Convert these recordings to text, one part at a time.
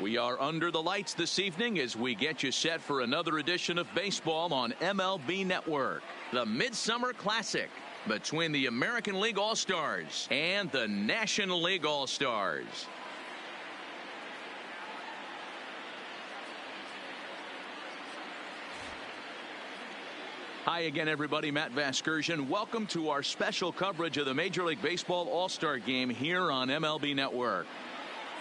We are under the lights this evening as we get you set for another edition of baseball on MLB Network. The Midsummer Classic between the American League All-Stars and the National League All-Stars. Hi again, everybody. Matt Vasgersian. Welcome to our special coverage of the Major League Baseball All-Star Game here on MLB Network.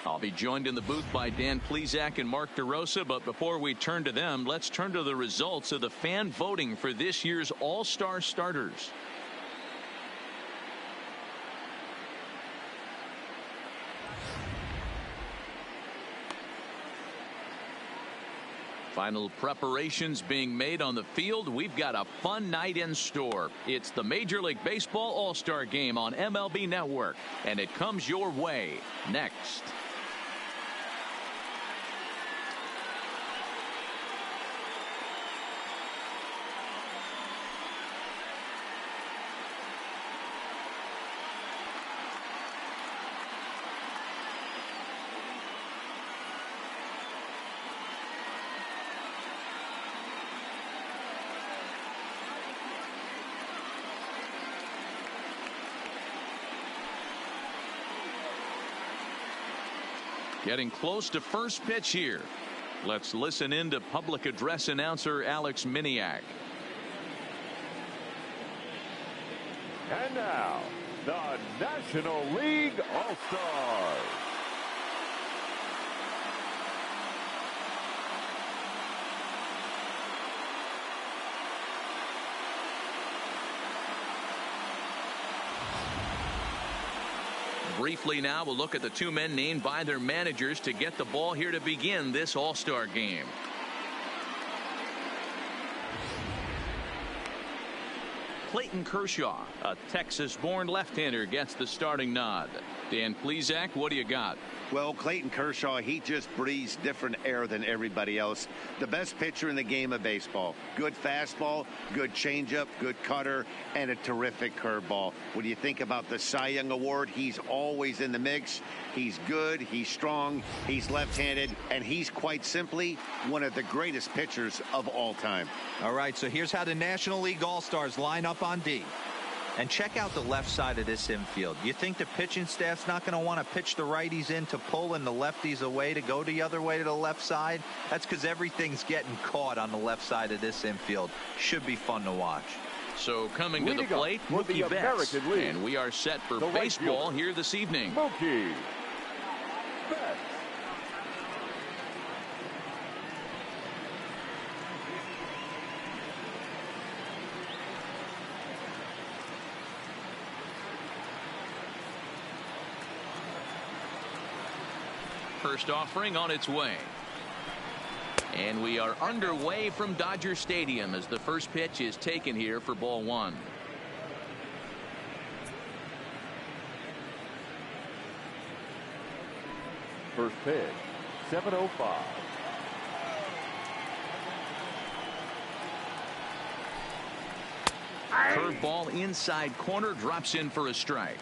I'll be joined in the booth by Dan Plesac and Mark DeRosa, but before we turn to them, let's turn to the results of the fan voting for this year's All-Star starters. Final preparations being made on the field. We've got a fun night in store. It's the Major League Baseball All-Star Game on MLB Network, and it comes your way next. Getting close to first pitch here. Let's listen in to public address announcer Alex Miniak. And now, the National League All-Stars. Briefly now, we'll look at the two men named by their managers to get the ball here to begin this All-Star game. Clayton Kershaw, a Texas-born left-hander, gets the starting nod. Dan Plesac, what do you got? Well, Clayton Kershaw, he just breathes different air than everybody else. The best pitcher in the game of baseball. Good fastball, good changeup, good cutter, and a terrific curveball. When you think about the Cy Young Award, he's always in the mix. He's good, he's strong, he's left-handed, and he's quite simply one of the greatest pitchers of all time. All right, so here's how the National League All-Stars line up on D. And check out the left side of this infield. You think the pitching staff's not going to want to pitch the righties in to pull and the lefties away to go the other way to the left side? That's because everything's getting caught on the left side of this infield. Should be fun to watch. So coming to the plate, Mookie Betts. And we are set for baseball here this evening. Mookie Betts. First offering on its way. And we are underway from Dodger Stadium as the first pitch is taken here for ball one. First pitch, 7:05. Curveball inside corner, drops in for a strike.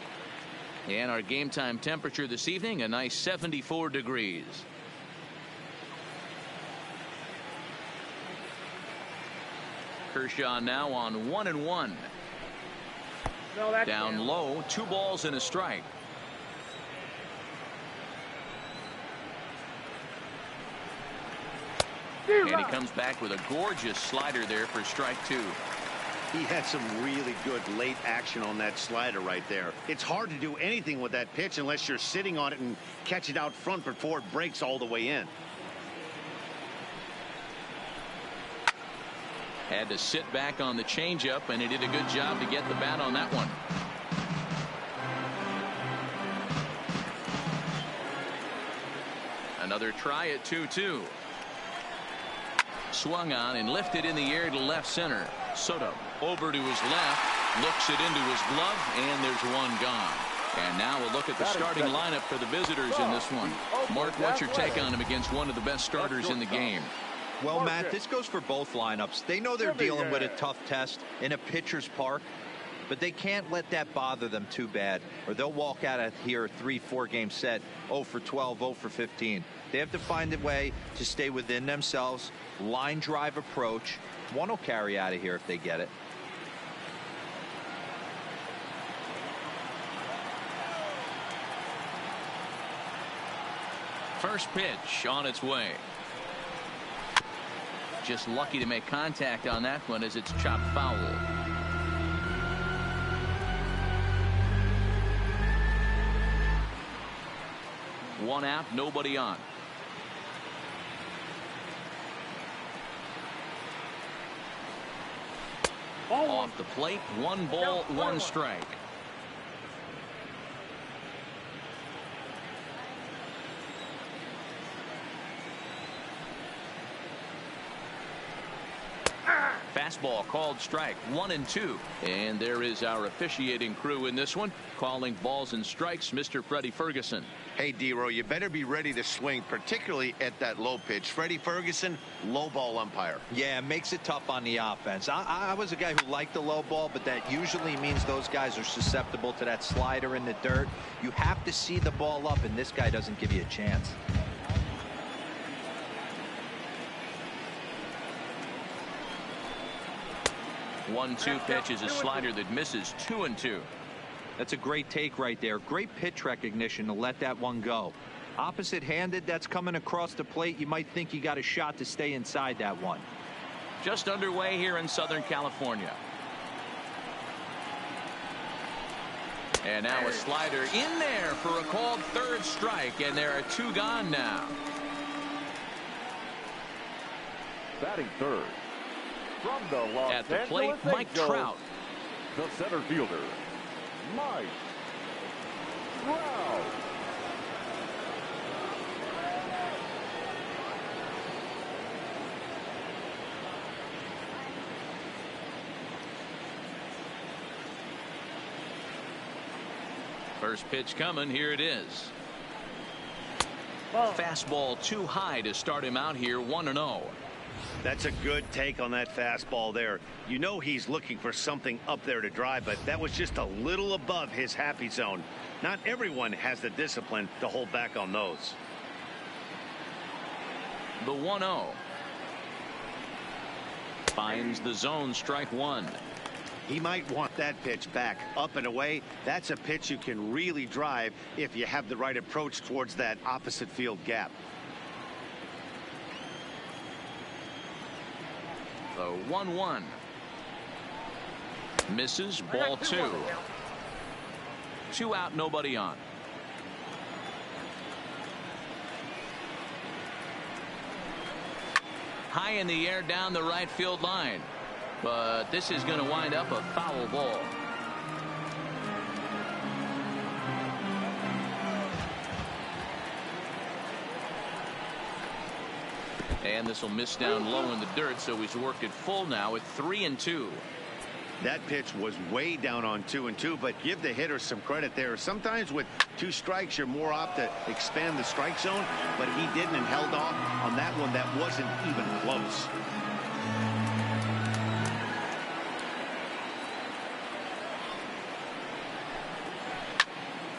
And our game time temperature this evening, a nice 74 degrees. Kershaw now on 1-1. Down low, 2 balls and a strike. And he comes back with a gorgeous slider there for strike 2. He had some really good late action on that slider right there. It's hard to do anything with that pitch unless you're sitting on it and catch it out front before it breaks all the way in. Had to sit back on the changeup, and he did a good job to get the bat on that one. Another try at 2-2. Swung on and lifted in the air to left center. Soto over to his left, looks it into his glove, and there's one gone. And now we'll look at the starting lineup for the visitors in this one. Mark, what's your take on him against one of the best starters in the game? Well, Matt, this goes for both lineups. They know they're dealing with a tough test in a pitcher's park. but they can't let that bother them too bad, or they'll walk out of here a 3-4 game set 0 for 12, 0 for 15. They have to find a way to stay within themselves, line drive approach. One will carry out of here if they get it. First pitch on its way. Just lucky to make contact on that one as it's chopped foul. One out, nobody on. Off the plate, 1 ball, 1 strike. Fastball called strike, 1-2. And there is our officiating crew in this one, calling balls and strikes, Mr. Freddie Ferguson. Hey, D-Row, you better be ready to swing, particularly at that low pitch. Freddie Ferguson, low ball umpire. Yeah, it makes it tough on the offense. I was a guy who liked the low ball, but that usually means those guys are susceptible to that slider in the dirt. You have to see the ball up, and this guy doesn't give you a chance. One-two pitch is a slider that misses, 2-2. That's a great take right there. Great pitch recognition to let that one go. Opposite-handed, that's coming across the plate. You might think you got a shot to stay inside that one. Just underway here in Southern California. And now a slider in there for a called third strike, and there are 2 gone now. Batting third. From the Los At the plate, Angeles Mike Angels, Trout. the center fielder, Mike Trout. First pitch coming, here it is. Fastball too high to start him out here, 1-0. That's a good take on that fastball there. You know he's looking for something up there to drive, but that was just a little above his happy zone. Not everyone has the discipline to hold back on those. The 1-0. Finds the zone, strike 1. He might want that pitch back, up and away. That's a pitch you can really drive if you have the right approach towards that opposite field gap. The 1-1. Misses, ball 2. 2 out, nobody on. High in the air down the right field line. But this is going to wind up a foul ball. And this will miss down low in the dirt, so he's worked it full now at 3-2. That pitch was way down on 2-2, but give the hitter some credit there. Sometimes with 2 strikes, you're more apt to expand the strike zone, but he didn't and held off on that one that wasn't even close.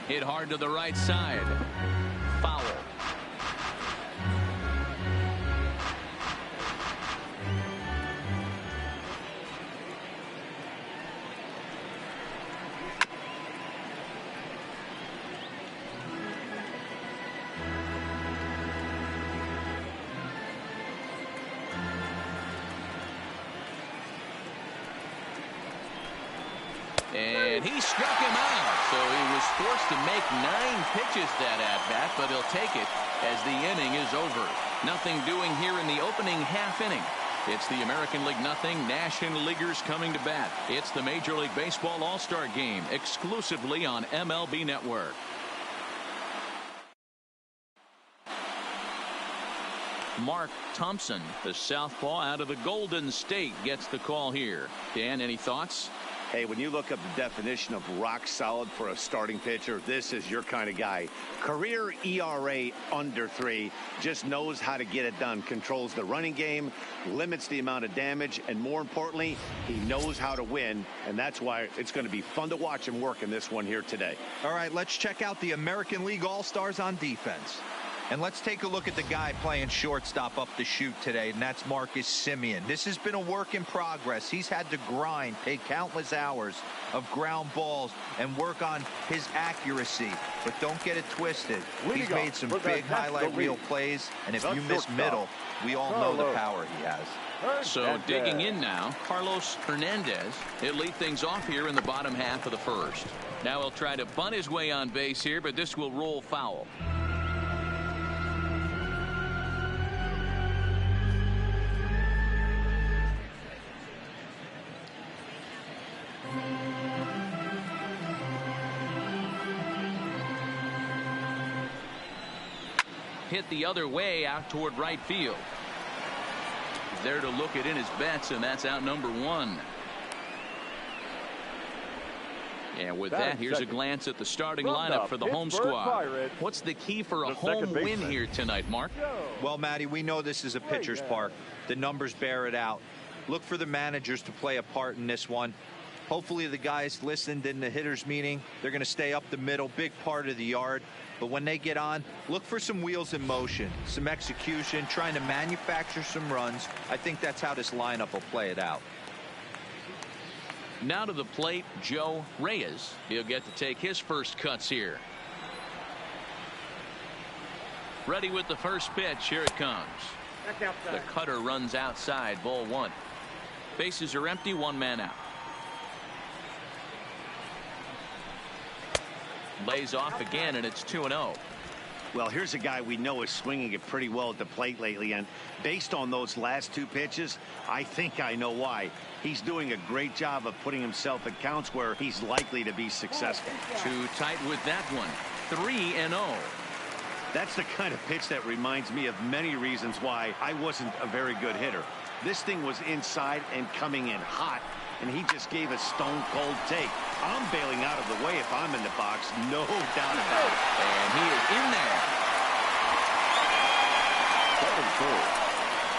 Hit hard to the right side. Foul. And he struck him out, so he was forced to make 9 pitches that at-bat, but he'll take it as the inning is over. Nothing doing here in the opening half inning. It's the American League nothing, National Leaguers coming to bat. It's the Major League Baseball All-Star Game, exclusively on MLB Network. Mark Thompson, the southpaw out of the Golden State, gets the call here. Dan, any thoughts? Hey, when you look up the definition of rock solid for a starting pitcher, this is your kind of guy. Career ERA under 3, just knows how to get it done, controls the running game, limits the amount of damage, and more importantly, he knows how to win, and that's why it's going to be fun to watch him work in this one here today. All right, let's check out the American League All-Stars on defense. And let's take a look at the guy playing shortstop up the chute today, and that's Marcus Semien. This has been a work in progress. He's had to grind, take countless hours of ground balls, and work on his accuracy. But don't get it twisted. He's made some big highlight reel plays, and if you miss middle, we all know the power he has. So digging in now, Carlos Hernandez. He'll lead things off here in the bottom half of the first. Now he'll try to bunt his way on base here, but this will roll foul. Hit the other way out toward right field. He's there to look it in his bets, and that's out number 1. And with that, here's a glance at the starting lineup for the home squad. What's the key for a home win here tonight, Mark? Well, Matty, we know this is a pitcher's park. The numbers bear it out. Look for the managers to play a part in this one. Hopefully the guys listened in the hitters meeting. They're going to stay up the middle, big part of the yard. But when they get on, look for some wheels in motion, some execution, trying to manufacture some runs. I think that's how this lineup will play it out. Now to the plate, Joe Reyes. He'll get to take his first cuts here. Ready with the first pitch. Here it comes. The cutter runs outside, ball 1. Bases are empty, 1 man out. Lays off again, and it's 2-0. Well, here's a guy we know is swinging it pretty well at the plate lately, and based on those last 2 pitches, I think I know why. He's doing a great job of putting himself at counts where he's likely to be successful. Too tight with that one. 3-0. That's the kind of pitch that reminds me of many reasons why I wasn't a very good hitter. This thing was inside and coming in hot, and he just gave a stone-cold take. I'm bailing out of the way if I'm in the box, no doubt about it. And he is in there.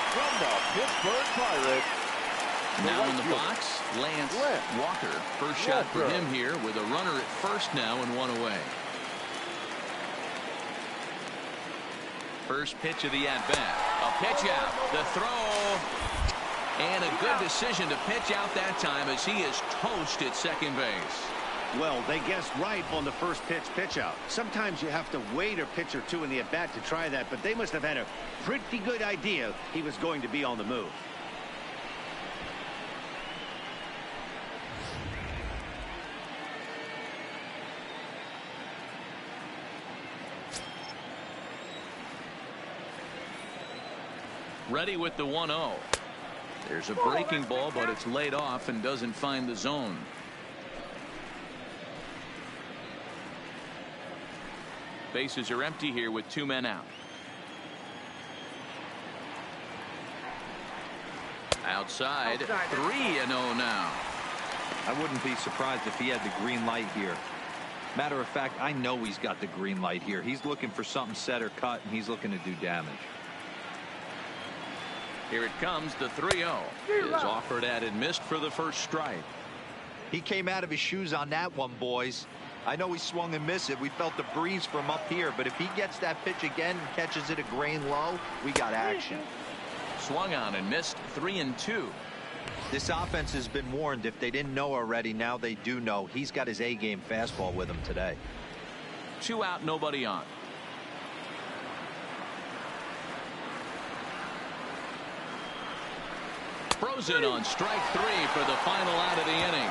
From the Pittsburgh Pirates. Now in the box, Lance Walker. First shot for him here with a runner at first now and 1 away. First pitch of the at-bat. A pitch out. The throw. And a good decision to pitch out that time as he is toast at second base. Well, they guessed right on the first pitch out. Sometimes you have to wait a pitch or 2 in the at-bat to try that, but they must have had a pretty good idea he was going to be on the move. Ready with the 1-0. There's a breaking ball, but it's laid off and doesn't find the zone. Bases are empty here with 2 men out. Outside, 3-0 now. I wouldn't be surprised if he had the green light here. Matter of fact, I know he's got the green light here. He's looking for something set or cut, and he's looking to do damage. Here it comes, the 3-0 is offered at and missed for the first strike. He came out of his shoes on that one, boys. I know he swung and missed it. We felt the breeze from up here, but if he gets that pitch again and catches it a grain low, we got action. Swung on and missed, 3-2. This offense has been warned. If they didn't know already, now they do know. He's got his A-game fastball with him today. 2 out, nobody on. Frozen on strike 3 for the final out of the inning.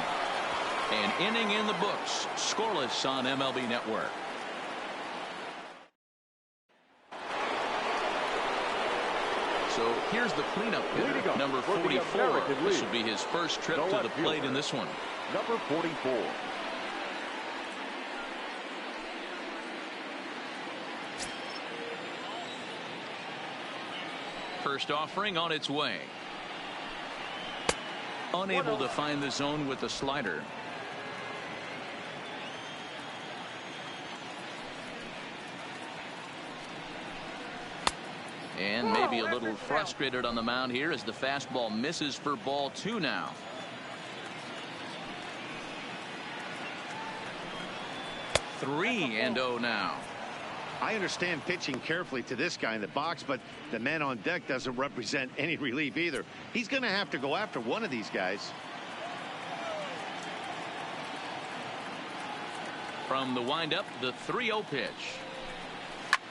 An inning in the books, scoreless on MLB Network. So here's the cleanup hitter, number 44. This will be his first trip to the plate in this one. Number 44. First offering on its way. Unable to find the zone with the slider. And maybe a little frustrated on the mound here as the fastball misses for ball 2 now. Three and 0 now. I understand pitching carefully to this guy in the box, but the man on deck doesn't represent any relief either. He's going to have to go after one of these guys. From the windup, the 3-0 pitch.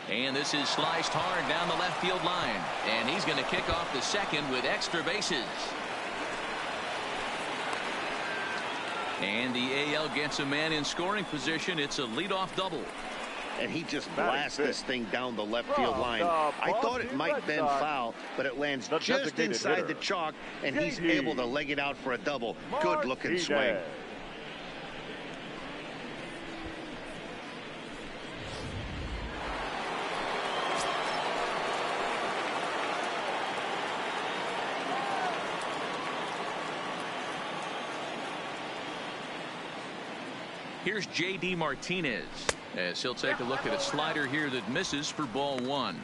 And this is sliced hard down the left field line. And he's going to kick off the second with extra bases. And the AL gets a man in scoring position. It's a leadoff double. And he just blasts this thing down the left field line. I thought it might have been foul, but it lands just inside the chalk, and he's able to leg it out for a double. Good looking swing. Here's J.D. Martinez as he'll take a look at a slider here that misses for ball 1.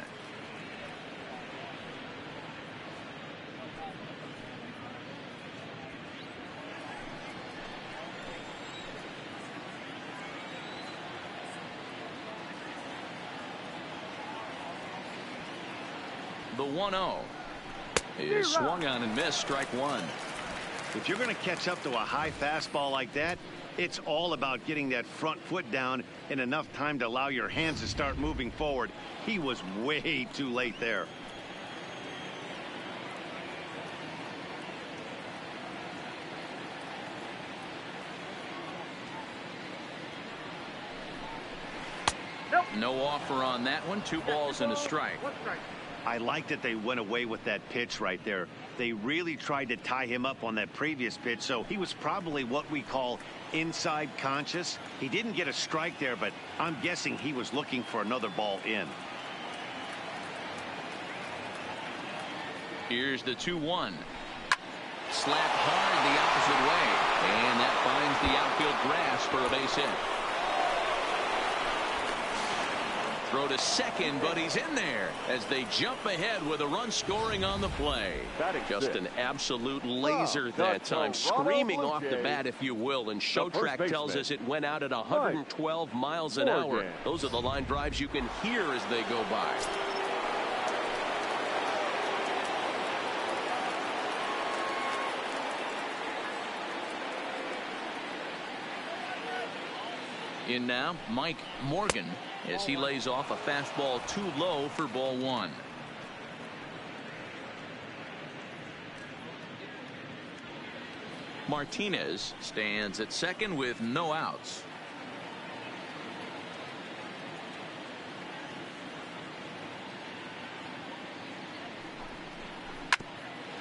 The 1-0 is swung on and missed, strike 1. If you're going to catch up to a high fastball like that, it's all about getting that front foot down in enough time to allow your hands to start moving forward. He was way too late there. No offer on that one. 2 balls and a strike. I like that they went away with that pitch right there. They really tried to tie him up on that previous pitch, so he was probably what we call inside conscious. He didn't get a strike there, but I'm guessing he was looking for another ball in. Here's the 2-1. Slapped hard the opposite way, and that finds the outfield grass for a base hit. Throw to second, but he's in there as they jump ahead with a run scoring on the play. Just an absolute laser that time, screaming off the bat, if you will. And Showtrack tells us it went out at 112 miles an hour. Those are the line drives you can hear as they go by. In now, Mike Morgan, as he lays off a fastball too low for ball 1. Martinez stands at second with no outs.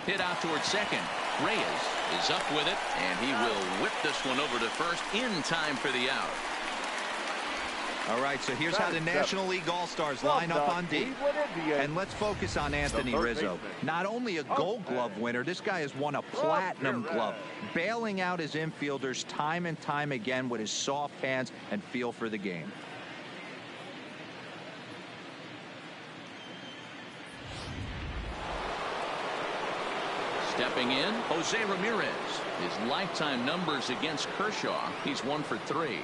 Hit out towards second. Reyes is up with it, and he will whip this one over to first in time for the out. All right, so here's how the National League All-Stars line up on D. And let's focus on Anthony Rizzo. Not only a Gold Glove winner, this guy has won a Platinum Glove, bailing out his infielders time and time again with his soft hands and feel for the game. Stepping in, Jose Ramirez. His lifetime numbers against Kershaw, he's 1 for 3.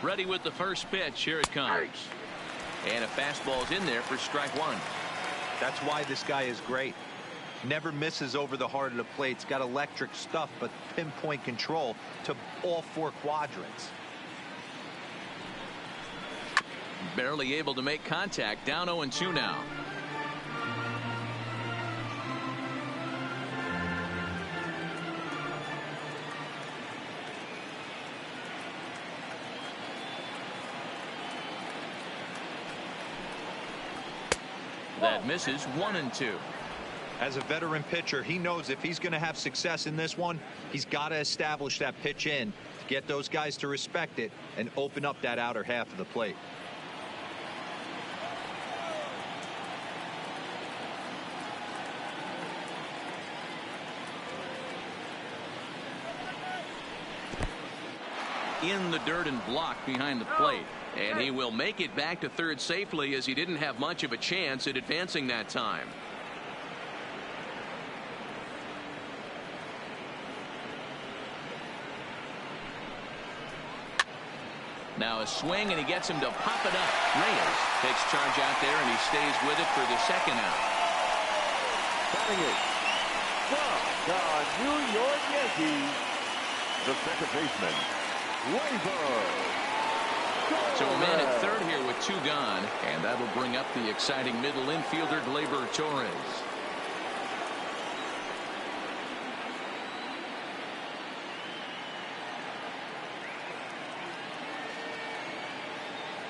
Ready with the first pitch. Here it comes. And a fastball's in there for strike 1. That's why this guy is great. Never misses over the heart of the plate. He's got electric stuff, but pinpoint control to all 4 quadrants. Barely able to make contact. Down 0-2 now. That misses. 1-2. As a veteran pitcher, he knows if he's going to have success in this one, he's got to establish that pitch in Get those guys to respect it and open up that outer half of the plate. In the dirt and blocked behind the plate. And he will make it back to third safely, as he didn't have much of a chance at advancing that time. Now a swing, and he gets him to pop it up. Reyes takes charge out there, and he stays with it for the second out. Batting it from the New York Yankees, the second baseman, Gleyber. So a man at third here with 2 gone, and that'll bring up the exciting middle infielder Gleyber Torres.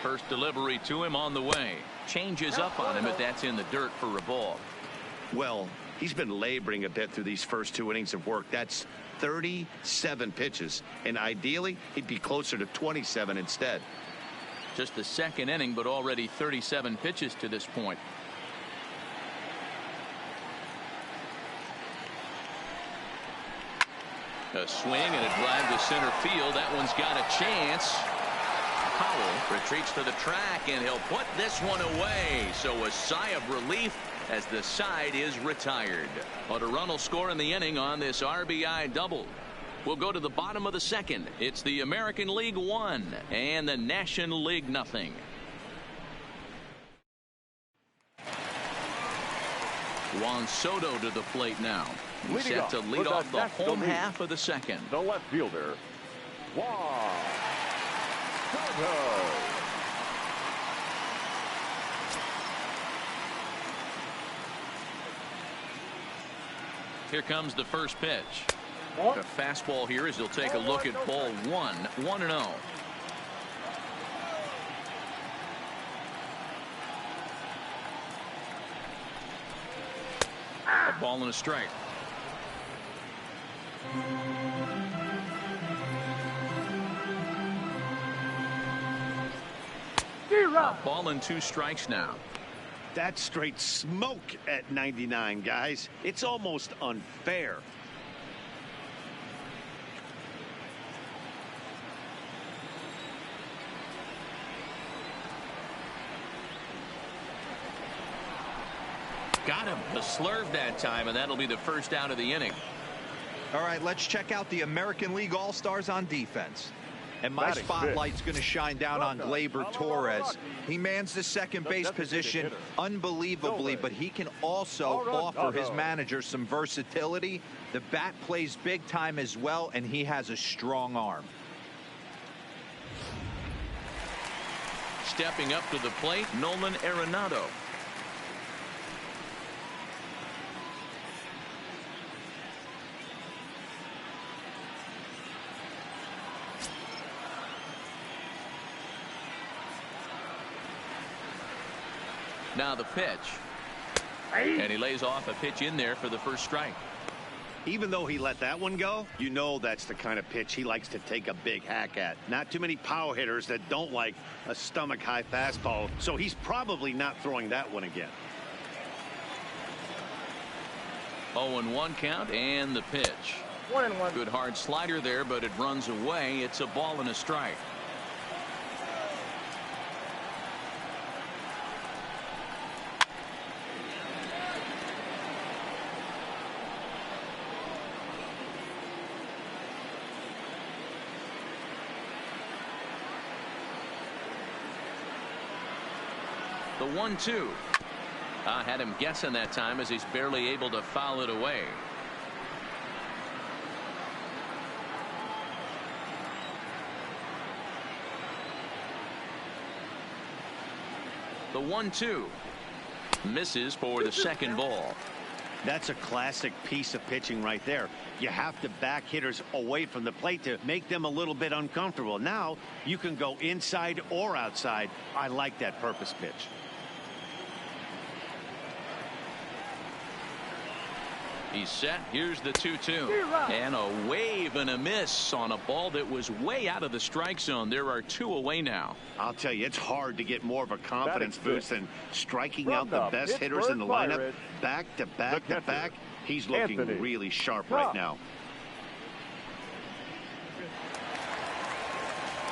First delivery to him on the way. Changes up on him, but that's in the dirt for a ball. Well, he's been laboring a bit through these first 2 innings of work. That's 37 pitches, and ideally he'd be closer to 27 instead. Just the second inning, but already 37 pitches to this point. A swing and a drive to center field. That one's got a chance. Powell retreats to the track, and he'll put this one away. So a sigh of relief as the side is retired. But a run will score in the inning on this RBI double. We'll go to the bottom of the second. It's the American League 1 and the National League 0. Juan Soto to the plate now. He's set to lead off the home half of the second. The left fielder, Juan Soto. Here comes the first pitch. The fastball here as he'll take a look at ball 1, 1-0. A ball and a strike. A ball and 2 strikes now. That's straight smoke at 99, guys. It's almost unfair. Got him. A slurve that time, and that'll be the first out of the inning. All right, let's check out the American League All-Stars on defense. And my spotlight's going to shine down on Gleyber Torres. He mans the second base position unbelievably, but he can also offer his manager some versatility. The bat plays big time as well, and he has a strong arm. Stepping up to the plate, Nolan Arenado. Now the pitch. And he lays off a pitch in there for the first strike. Even though he let that one go, you know that's the kind of pitch he likes to take a big hack at. Not too many power hitters that don't like a stomach-high fastball, so he's probably not throwing that one again. 0-1 count, and the pitch. 1-1. Good hard slider there, but it runs away. It's a ball and a strike. The 1-2. I had him guessing that time as he's barely able to foul it away. The 1-2. Misses for the second ball. That's a classic piece of pitching right there. You have to back hitters away from the plate to make them a little bit uncomfortable. Now you can go inside or outside. I like that purpose pitch. He's set. Here's the 2-2. And a wave and a miss on a ball that was way out of the strike zone. There are 2 away now. I'll tell you, it's hard to get more of a confidence boost than striking out the best hitters in the lineup. Back to back to back. He's looking really sharp right now.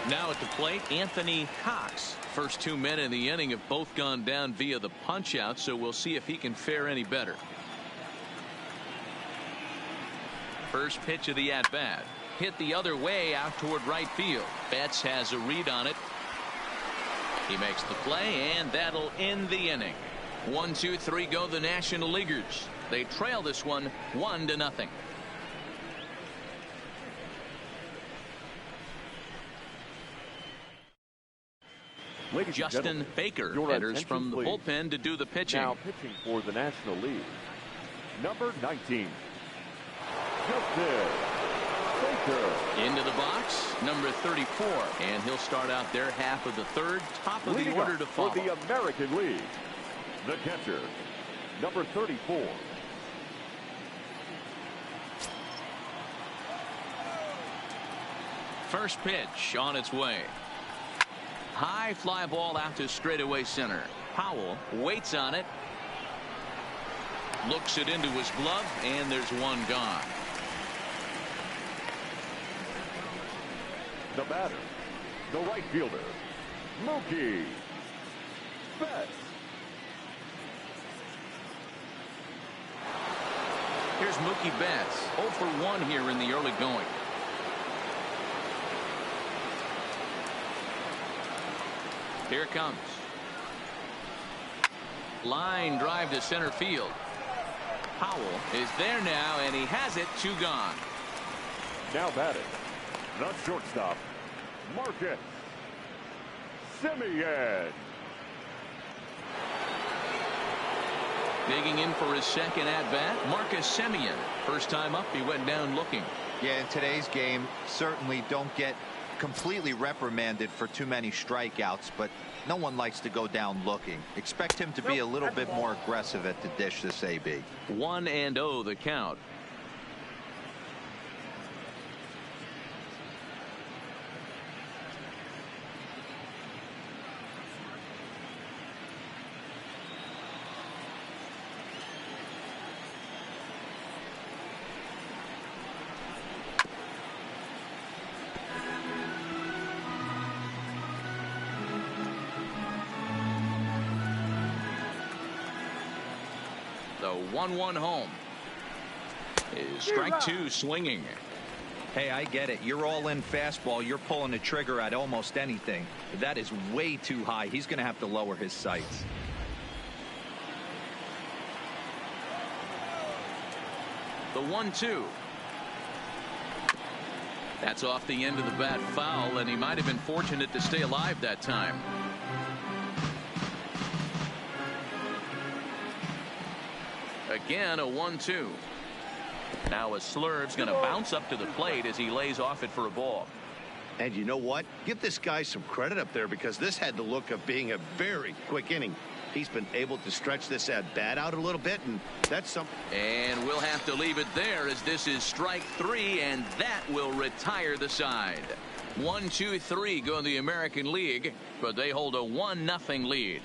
Now at the plate, Anthony Cox. First 2 men in the inning have both gone down via the punch out, so we'll see if he can fare any better. First pitch of the at-bat. Hit the other way out toward right field. Betts has a read on it. He makes the play, and that'll end the inning. 1, 2, 3 go the National Leaguers. They trail this one 1-0. Justin Baker enters from the bullpen to do the pitching. Now pitching for the National League, number 19, Justin Baker. Into the box, number 34, and he'll start out their half of the third. Top of the order to follow. For the American League, the catcher, number 34. First pitch on its way. High fly ball out to straightaway center. Powell waits on it. Looks it into his glove, and there's one gone. The batter, the right fielder, Mookie Betts. Here's Mookie Betts, 0 for 1 here in the early going. Here it comes. Line drive to center field. Powell is there now, and he has it. 2 gone. Now batting, the shortstop, Marcus Semien. Digging in for his second at-bat, Marcus Semien. First time up, he went down looking. Yeah, in today's game, certainly don't get completely reprimanded for too many strikeouts, but no one likes to go down looking. Expect him to be a little bit more aggressive at the dish this AB. 1-0 the count. The 1-1 home. Is strike 2 swinging. Hey, I get it. You're all in fastball. You're pulling the trigger at almost anything. That is way too high. He's going to have to lower his sights. The 1-2. That's off the end of the bat foul, and he might have been fortunate to stay alive that time. Again, a 1-2. Now a slurve's going to bounce up to the plate as he lays off it for a ball. And you know what? Give this guy some credit up there, because this had the look of being a very quick inning. He's been able to stretch this at bat out a little bit, and that's something. And we'll have to leave it there, as this is strike 3, and that will retire the side. 1, 2, 3 go in the American League, but they hold a 1-0 lead.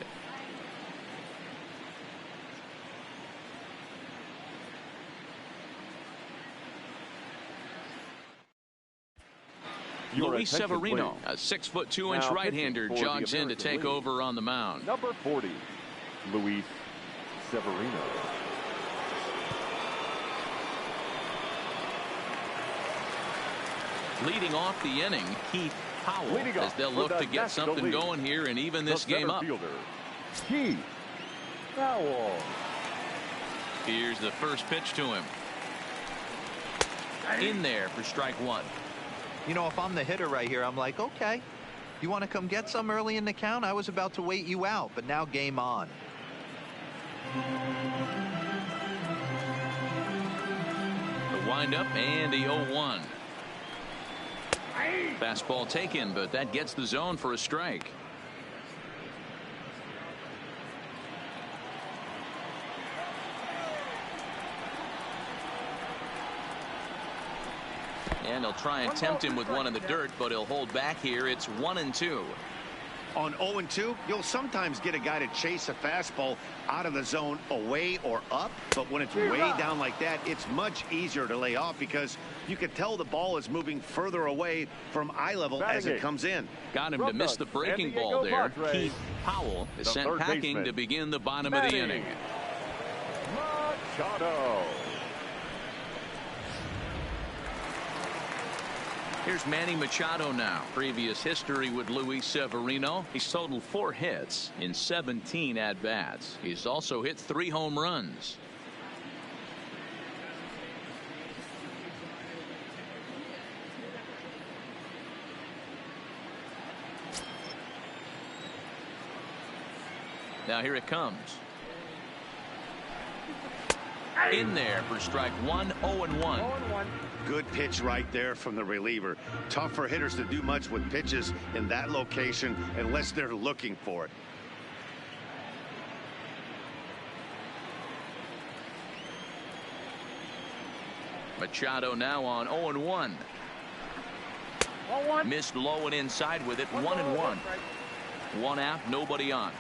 Luis Severino, a 6'2" right-hander, jogs in to take over on the mound. Number 40, Luis Severino. Leading off the inning, Keith Powell, as they'll look to get something going here and even this game up. Keith Powell. Here's the first pitch to him. In there for strike 1. You know, if I'm the hitter right here, I'm like, okay, you want to come get some early in the count? I was about to wait you out, but now game on. The windup and the 0-1. Fastball taken, but that gets the zone for a strike. And he'll try and tempt him with one in the dirt, but he'll hold back here. It's 1-2. On 0-2, you'll sometimes get a guy to chase a fastball out of the zone away or up, but when it's way down like that, it's much easier to lay off because you can tell the ball is moving further away from eye level as it comes in. Got him to miss the breaking ball there. Keith Powell is sent packing to begin the bottom of the inning. Machado. Here's Manny Machado now. Previous history with Luis Severino. He's totaled 4 hits in 17 at-bats. He's also hit 3 home runs. Now here it comes. In there for strike 1, 0-1. Good pitch right there from the reliever. Tough for hitters to do much with pitches in that location unless they're looking for it. Machado now on 0-1. Missed low and inside with it. 1-1. 1 out, nobody on.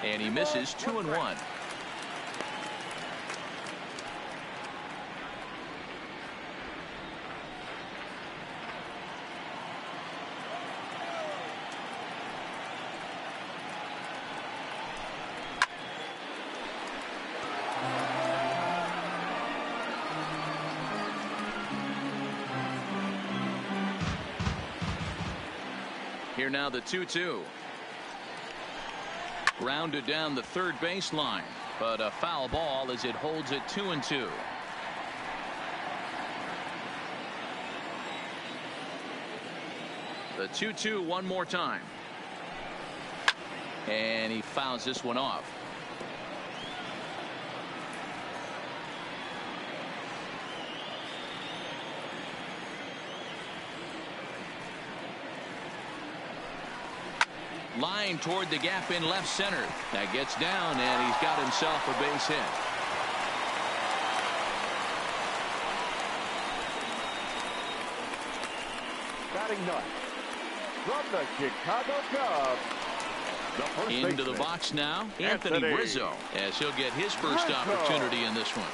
And he misses 2-1. Here now the 2-2. Grounded down the third baseline, but a foul ball as it holds it 2-2. The 2-2 one more time. And he fouls this one off. Line toward the gap in left center. That gets down, and he's got himself a base hit. Batting ninth from the Chicago Cubs. Into the box now, Anthony Rizzo, as he'll get his first opportunity in this one.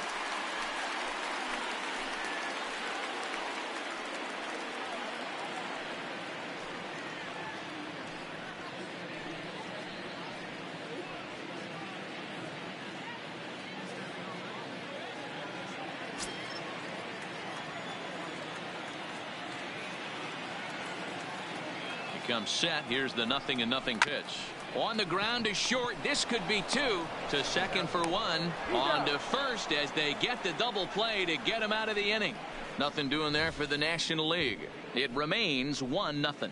Comes set. Here's the 0-0 pitch. On the ground is short. This could be 2. To second for 1. On to first as they get the double play to get him out of the inning. Nothing doing there for the National League. It remains 1-0.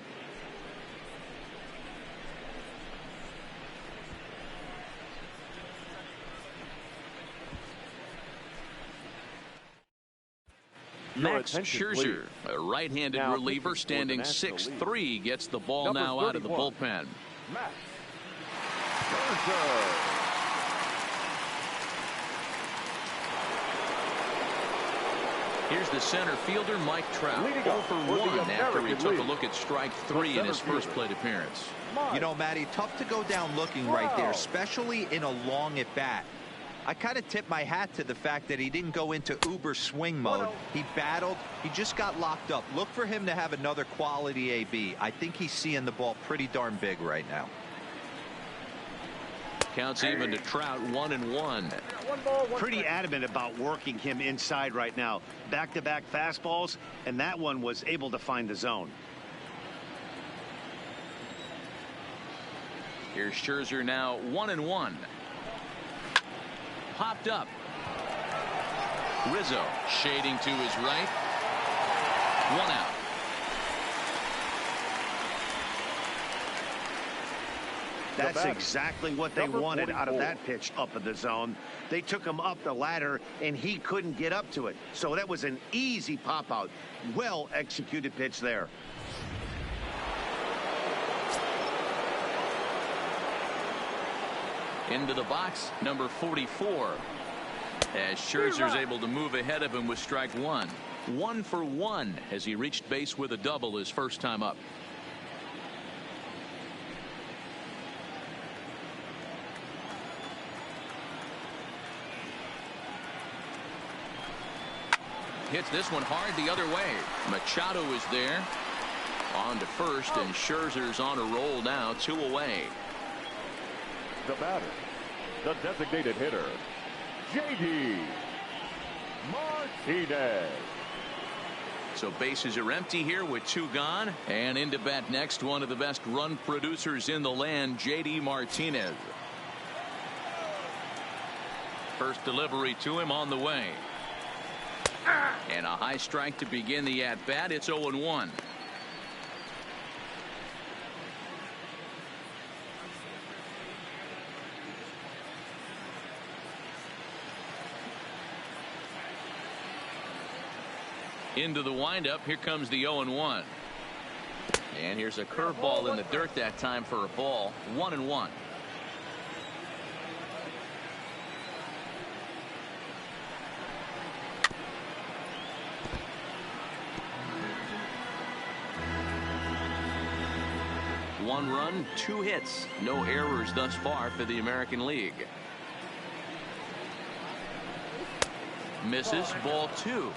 Max Scherzer, a right-handed reliever standing 6'3", gets the ball now out of the bullpen. Max Scherzer. Here's the center fielder, Mike Trout, 0 for 1 after he took a look at strike 3 in his first plate appearance. You know, Matty, tough to go down looking right there, especially in a long at-bat. I kind of tip my hat to the fact that he didn't go into uber swing mode. He battled. He just got locked up. Look for him to have another quality AB. I think he's seeing the ball pretty darn big right now. Counts even to Trout, 1-1. Pretty adamant about working him inside right now. Back-to-back fastballs, and that one was able to find the zone. Here's Scherzer now, 1-1. Popped up. Rizzo shading to his right. 1 out. That's exactly what they wanted out of that pitch up in the zone. They took him up the ladder, and he couldn't get up to it. So that was an easy pop-out. Well-executed pitch there. Into the box, number 44. As Scherzer's able to move ahead of him with strike one. 1 for 1 as he reached base with a double his first time up. Hits this one hard the other way. Machado is there. On to first, and Scherzer's on a roll now, 2 away. The batter, the designated hitter, J.D. Martinez. So bases are empty here with 2 gone. And into bat next, one of the best run producers in the land, J.D. Martinez. First delivery to him on the way. And a high strike to begin the at-bat. It's 0-1. Into the windup. Here comes the 0-1. And here's a curveball in the dirt that time for a ball. 1-1. One run, 2 hits, no errors thus far for the American League. Misses, ball 2.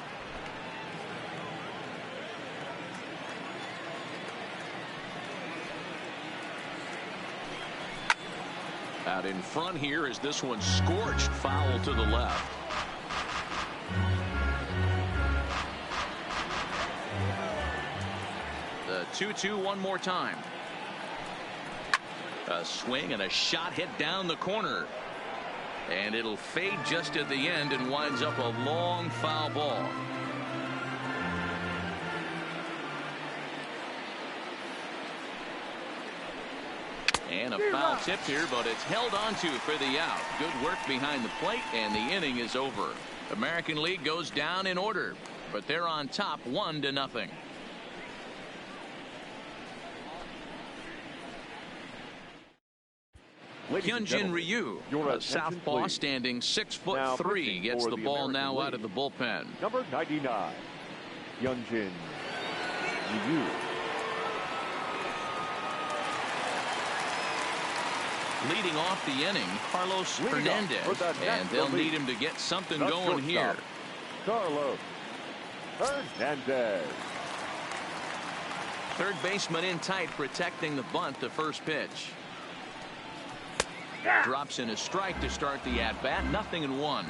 Out in front here is this one scorched foul to the left. The 2-2 one more time. A swing and a shot hit down the corner. And it'll fade just at the end and winds up a long foul ball. And a foul tip here, but it's held onto for the out. Good work behind the plate, and the inning is over. American League goes down in order, but they're on top 1-0. Hyunjin Ryu, a southpaw standing 6'3", gets the ball now out of the bullpen. Number 99, Hyunjin Ryu. Leading off the inning, Carlos Hernandez, and they'll need him to get something going here. Carlos Hernandez. Third baseman in tight, protecting the bunt to first pitch. Drops in a strike to start the at-bat. 0-1.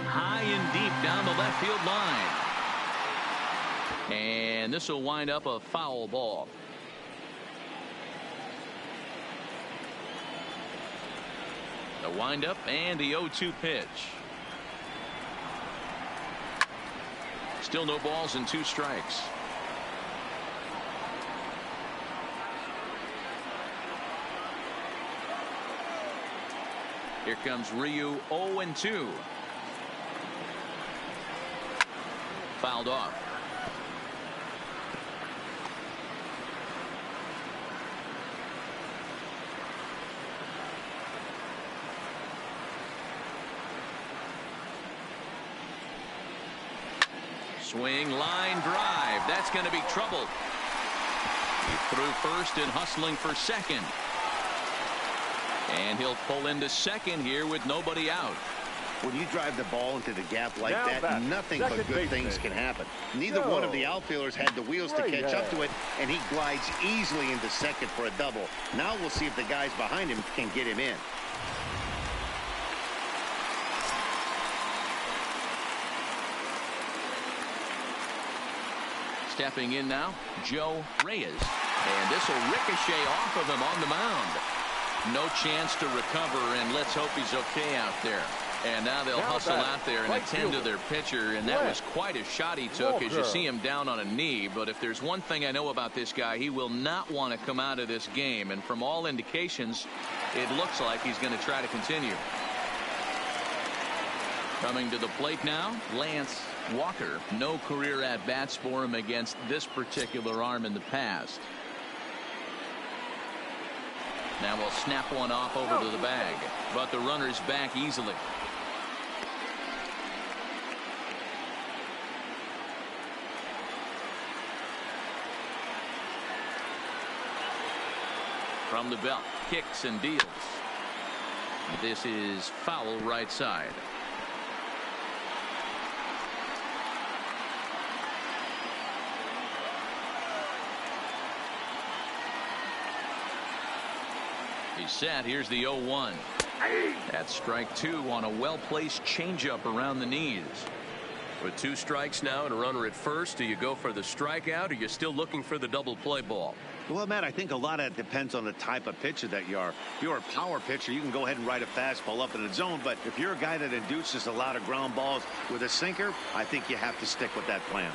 High and deep down the left field line. And this will wind up a foul ball. The windup and the 0-2 pitch. Still no balls and 2 strikes. Here comes Ryu, 0-2. Fouled off. Swing, line drive. That's going to be trouble. He threw first and hustling for second. And he'll pull into second here with nobody out. When you drive the ball into the gap like that, nothing but good things can happen. Neither one of the outfielders had the wheels to catch up to it, and he glides easily into second for a double. Now we'll see if the guys behind him can get him in. Stepping in now, Joe Reyes. And this will ricochet off of him on the mound. No chance to recover, and let's hope he's okay out there. And now they'll hustle out there and attend to their pitcher, and that was quite a shot he took as you see him down on a knee. But if there's one thing I know about this guy, he will not want to come out of this game. And from all indications, it looks like he's going to try to continue. Coming to the plate now, Lance Walker. No career at-bats for him against this particular arm in the past. Now we'll snap one off over to the bag, but the runner's back easily. From the belt, kicks and deals. This is foul right side. He's set. Here's the 0-1. That's strike two on a well-placed changeup around the knees. With 2 strikes now and a runner at first, do you go for the strikeout or are you still looking for the double play ball? Well, Matt, I think a lot of that depends on the type of pitcher that you are. If you're a power pitcher, you can go ahead and ride a fastball up in the zone. But if you're a guy that induces a lot of ground balls with a sinker, I think you have to stick with that plan.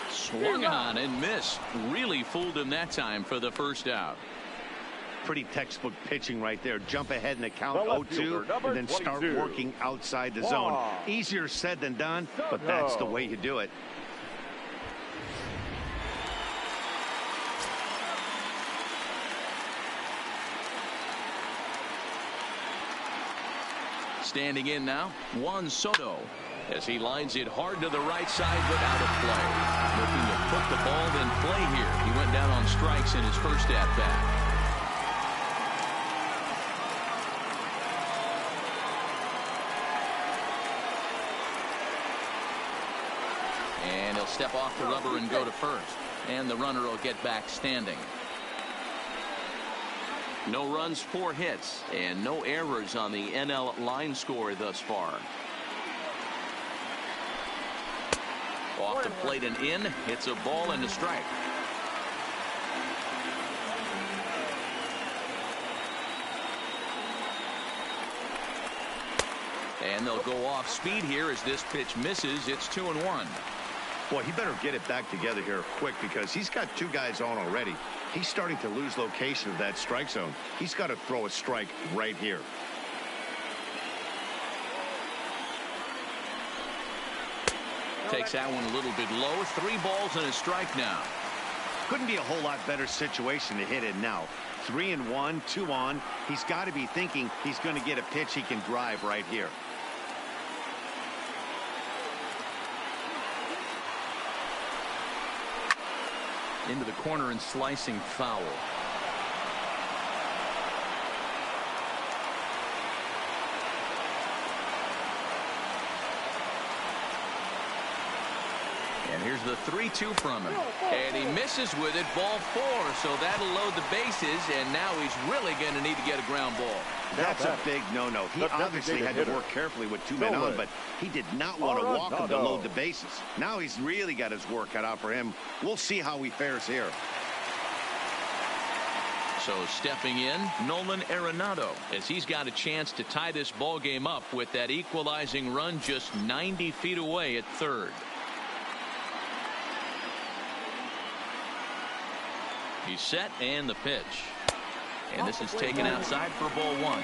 Swung on and missed. Really fooled him that time for the first out. Pretty textbook pitching right there. Jump ahead in the count 0-2 and then start working outside the zone. Easier said than done, but that's the way you do it. Standing in now, Juan Soto, as he lines it hard to the right side but out of play. Looking to put the ball in play here. He went down on strikes in his first at-bat. And he'll step off the rubber and go to first. And the runner will get back standing. No runs, 4 hits, and no errors on the NL line score thus far. Off the plate and in. Hits a ball and a strike. And they'll go off speed here as this pitch misses. It's 2-1. Boy, he better get it back together here quick because he's got 2 guys on already. He's starting to lose location of that strike zone. He's got to throw a strike right here. Takes that one a little bit low. 3 balls and a strike now. Couldn't be a whole lot better situation to hit it now. 3-1, 2 on. He's got to be thinking he's going to get a pitch he can drive right here. Into the corner and slicing foul. And here's the 3-2 from him. And he misses with it, ball 4. So that'll load the bases, and now he's really going to need to get a ground ball. That's a big no-no. He obviously had to work carefully with 2 men on, but he did not want to walk him to load the bases. Now he's really got his work cut out for him. We'll see how he fares here. So stepping in, Nolan Arenado, as he's got a chance to tie this ball game up with that equalizing run just 90 feet away at third. He's set and the pitch. And this is taken outside for ball 1.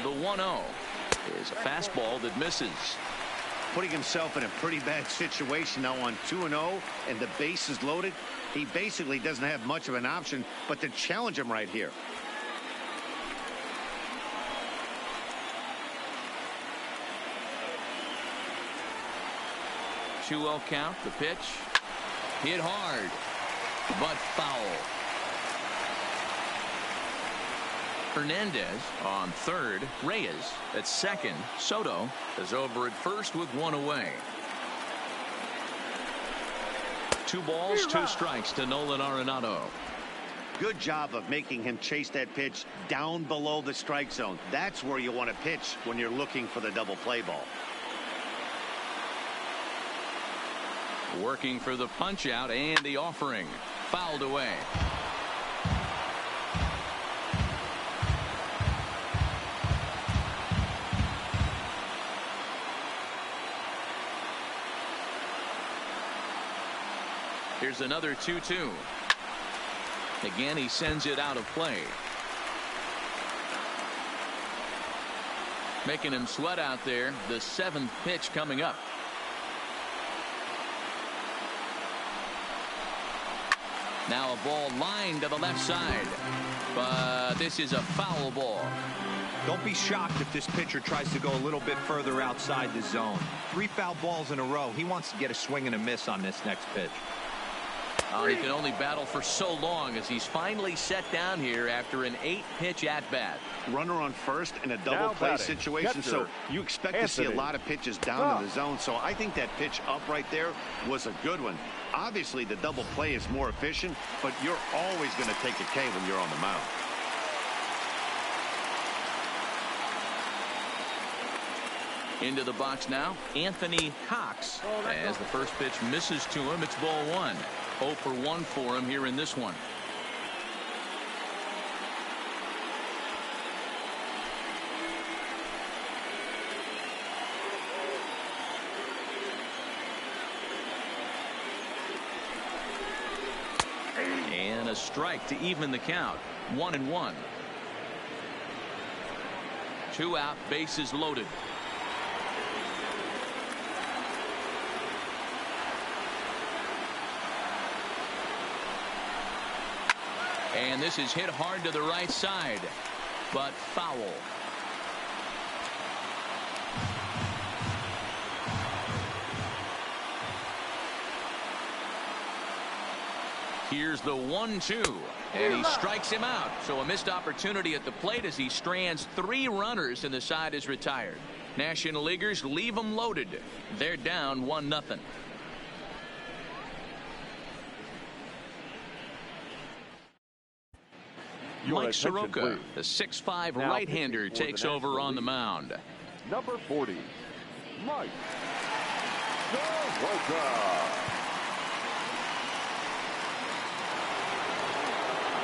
The 1-0 is a fastball that misses. Putting himself in a pretty bad situation now on 2-0 and the base is loaded. He basically doesn't have much of an option but to challenge him right here. 2-0 count. The pitch hit hard but foul. Hernandez on third. Reyes at second. Soto is over at first with 1 away. 2 balls, 2 strikes to Nolan Arenado. Good job of making him chase that pitch down below the strike zone. That's where you want to pitch when you're looking for the double play ball. Working for the punch out and the offering. Fouled away. Here's another 2-2. Again, he sends it out of play. Making him sweat out there. The 7th pitch coming up. Now a ball lined to the left side. But this is a foul ball. Don't be shocked if this pitcher tries to go a little bit further outside the zone. 3 foul balls in a row. He wants to get a swing and a miss on this next pitch. He can only battle for so long as he's finally set down here after an 8-pitch at-bat. Runner on first in a double play situation, so you expect to see a lot of pitches down to the zone. So I think that pitch up right there was a good one. Obviously, the double play is more efficient, but you're always going to take a K when you're on the mound. Into the box now, Anthony Cox. As the first pitch misses to him, it's ball 1. 0 for 1 for him here in this one. And a strike to even the count. 1-1. 2 out, bases loaded. And this is hit hard to the right side, but foul. Here's the 1-2, and he strikes him out. So a missed opportunity at the plate as he strands 3 runners and the side is retired. National Leaguers leave them loaded. They're down 1-0. Mike Soroka, the 6'5" right-hander, takes over on the mound. Number 40, Mike Soroka.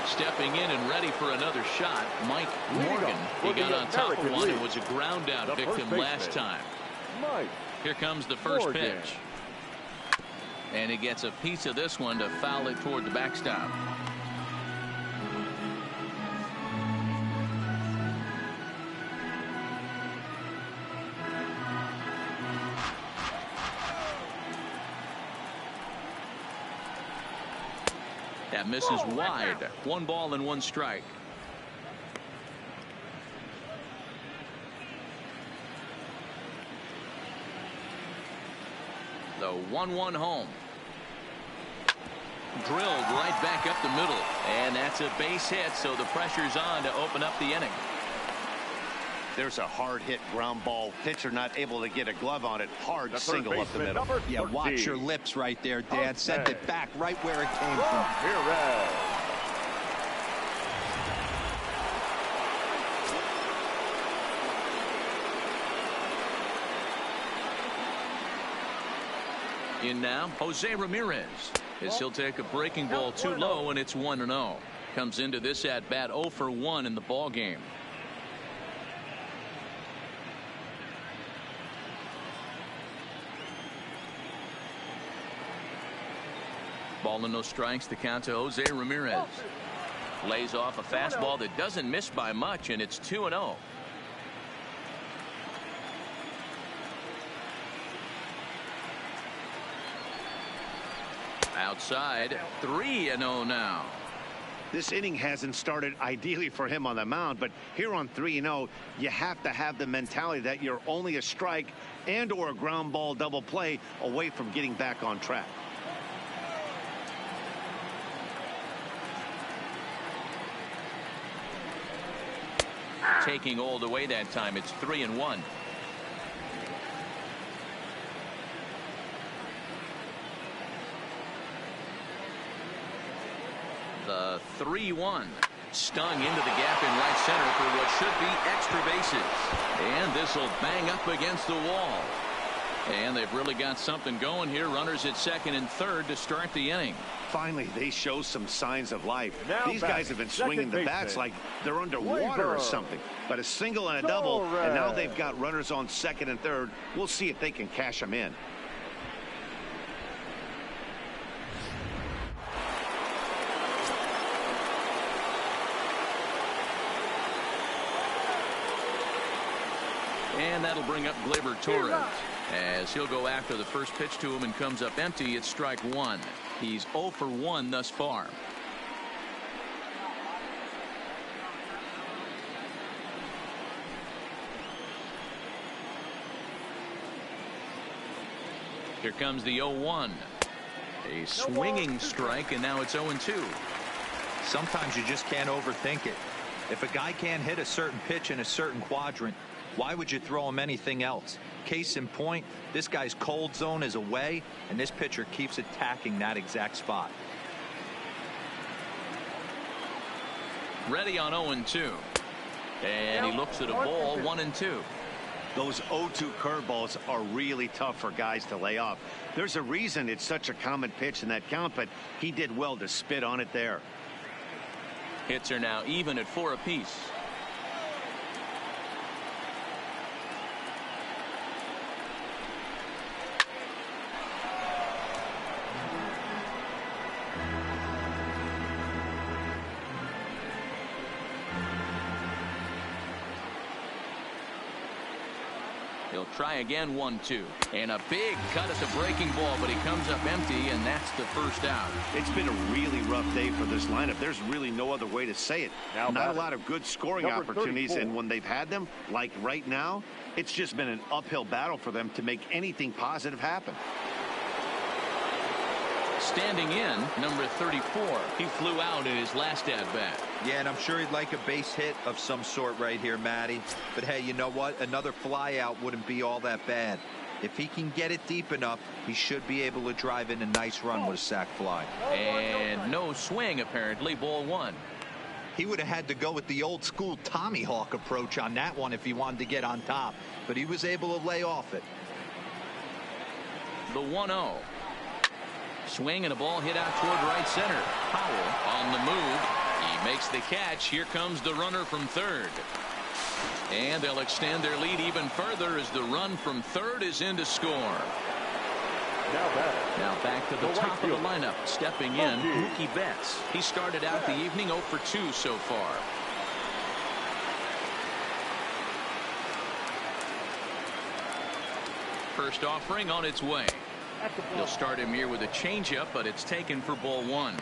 Stepping in and ready for another shot, Mike Morgan. He got on top of one and was a ground out victim last time. Here comes the first pitch. And he gets a piece of this one to foul it toward the backstop. That misses wide. 1 ball and 1 strike. The 1-1 home. Drilled right back up the middle. And that's a base hit, so the pressure's on to open up the inning. There's a hard hit ground ball. Pitcher not able to get a glove on it. Hard single up the middle. Yeah, watch your lips right there, Dan. Send it back right where it came from. In now, Jose Ramirez, as he'll take a breaking ball too low, and it's 1-0. Comes into this at bat 0 for 1 in the ball game. Ball and no strikes. The count to Jose Ramirez. Lays off a fastball that doesn't miss by much, and it's 2-0. Outside, 3-0 now. This inning hasn't started ideally for him on the mound, but here on 3-0, you have to have the mentality that you're only a strike and or a ground ball double play away from getting back on track. Taking all the way that time. It's 3-1. The 3-1 stung into the gap in right center for what should be extra bases. And this will bang up against the wall. And they've really got something going here. Runners at second and third to start the inning. Finally, they show some signs of life. These guys have been swinging the bats like they're underwater or something. But a single and a double, and now they've got runners on second and third. We'll see if they can cash them in. That'll bring up Gleyber Torres as he'll go after the first pitch to him and comes up empty. It's strike one. He's 0 for 1 thus far. Here comes the 0-1. A swinging strike, and now it's 0-2. Sometimes you just can't overthink it. If a guy can't hit a certain pitch in a certain quadrant, why would you throw him anything else? Case in point, this guy's cold zone is away, and this pitcher keeps attacking that exact spot. Ready on 0-2. And he looks at a ball, 1-2. Those 0-2 curveballs are really tough for guys to lay off. There's a reason it's such a common pitch in that count, but he did well to spit on it there. Hits are now even at 4 apiece. He'll try again, 1-2. And a big cut at the breaking ball, but he comes up empty, and that's the first out. It's been a really rough day for this lineup. There's really no other way to say it. Now not a lot of good scoring opportunities, 34. and when they've had them, like right now, it's just been an uphill battle for them to make anything positive happen. Standing in, number 34. He flew out in his last at-bat. Yeah, and I'm sure he'd like a base hit of some sort right here, Matty. But hey, you know what? Another fly out wouldn't be all that bad. If he can get it deep enough, he should be able to drive in a nice run with a sac fly. And no swing, apparently. Ball 1. He would have had to go with the old school Tommy Hawk approach on that one if he wanted to get on top. But he was able to lay off it. The 1-0. Swing and a ball hit out toward right center. Powell on the move. He makes the catch. Here comes the runner from third. And they'll extend their lead even further as the run from third is in to score. Now back to the top of the lineup. Stepping in, Mookie Betts. He started out the evening 0 for 2 so far. First offering on its way. He'll start him here with a changeup, but it's taken for ball 1.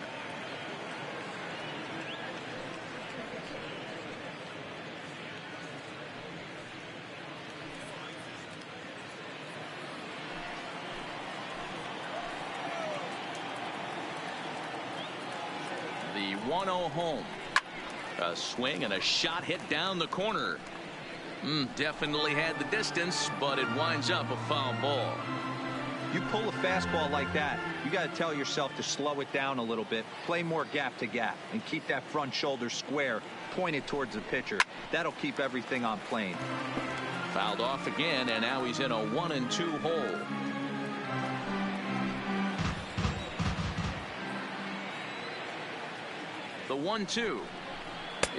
The 1-0 home. A swing and a shot hit down the corner. Definitely had the distance, but it winds up a foul ball. You pull a fastball like that, you got to tell yourself to slow it down a little bit, play more gap to gap, and keep that front shoulder square, pointed towards the pitcher. That'll keep everything on plane. Fouled off again, and now he's in a 1-2 hole. The 1-2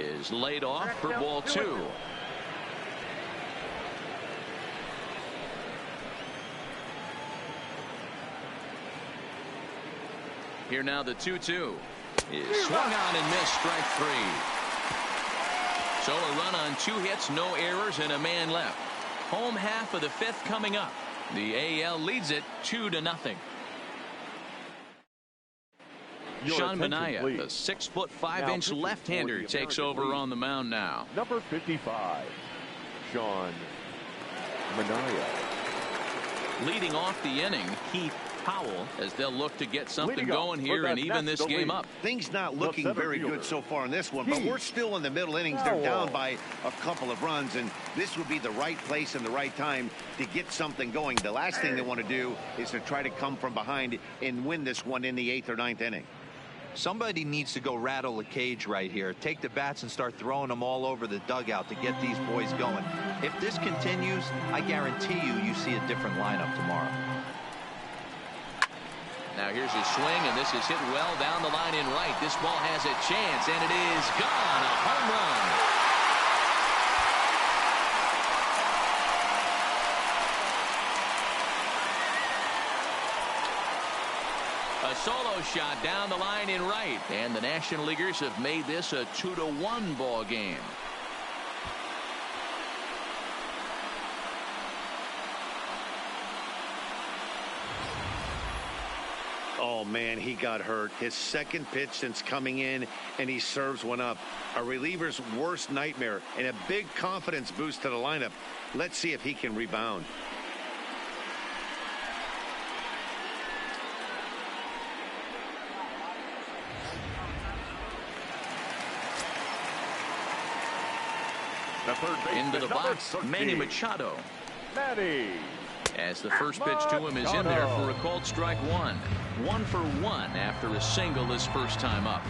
is laid off for ball 2. Here now the 2-2 is swung on and missed, strike 3. So a run on 2 hits, no errors, and a man left. Home half of the 5th coming up. The AL leads it 2-0. Sean Manaea, the 6'5" left-hander, takes over on the mound now. Number 55, Sean Manaea. Leading off the inning, Heath Powell, as they'll look to get something going here and even this game up. Things not looking very good so far in this one, but we're still in the middle innings. They're down by a couple of runs, and this would be the right place and the right time to get something going. The last thing they want to do is to try to come from behind and win this one in the 8th or 9th inning. Somebody needs to go rattle a cage right here. Take the bats and start throwing them all over the dugout to get these boys going. If this continues, I guarantee you see a different lineup tomorrow. Now here's his swing, and this is hit well down the line in right. This ball has a chance, and it is gone. A home run. A solo shot down the line in right, and the National Leaguers have made this a 2-1 ball game. Oh, man, he got hurt. His second pitch since coming in, and he serves one up. A reliever's worst nightmare and a big confidence boost to the lineup. Let's see if he can rebound. Into the box, Manny Machado. Manny. As the first pitch to him is in there for a called strike one. 1 for 1 after a single his first time up.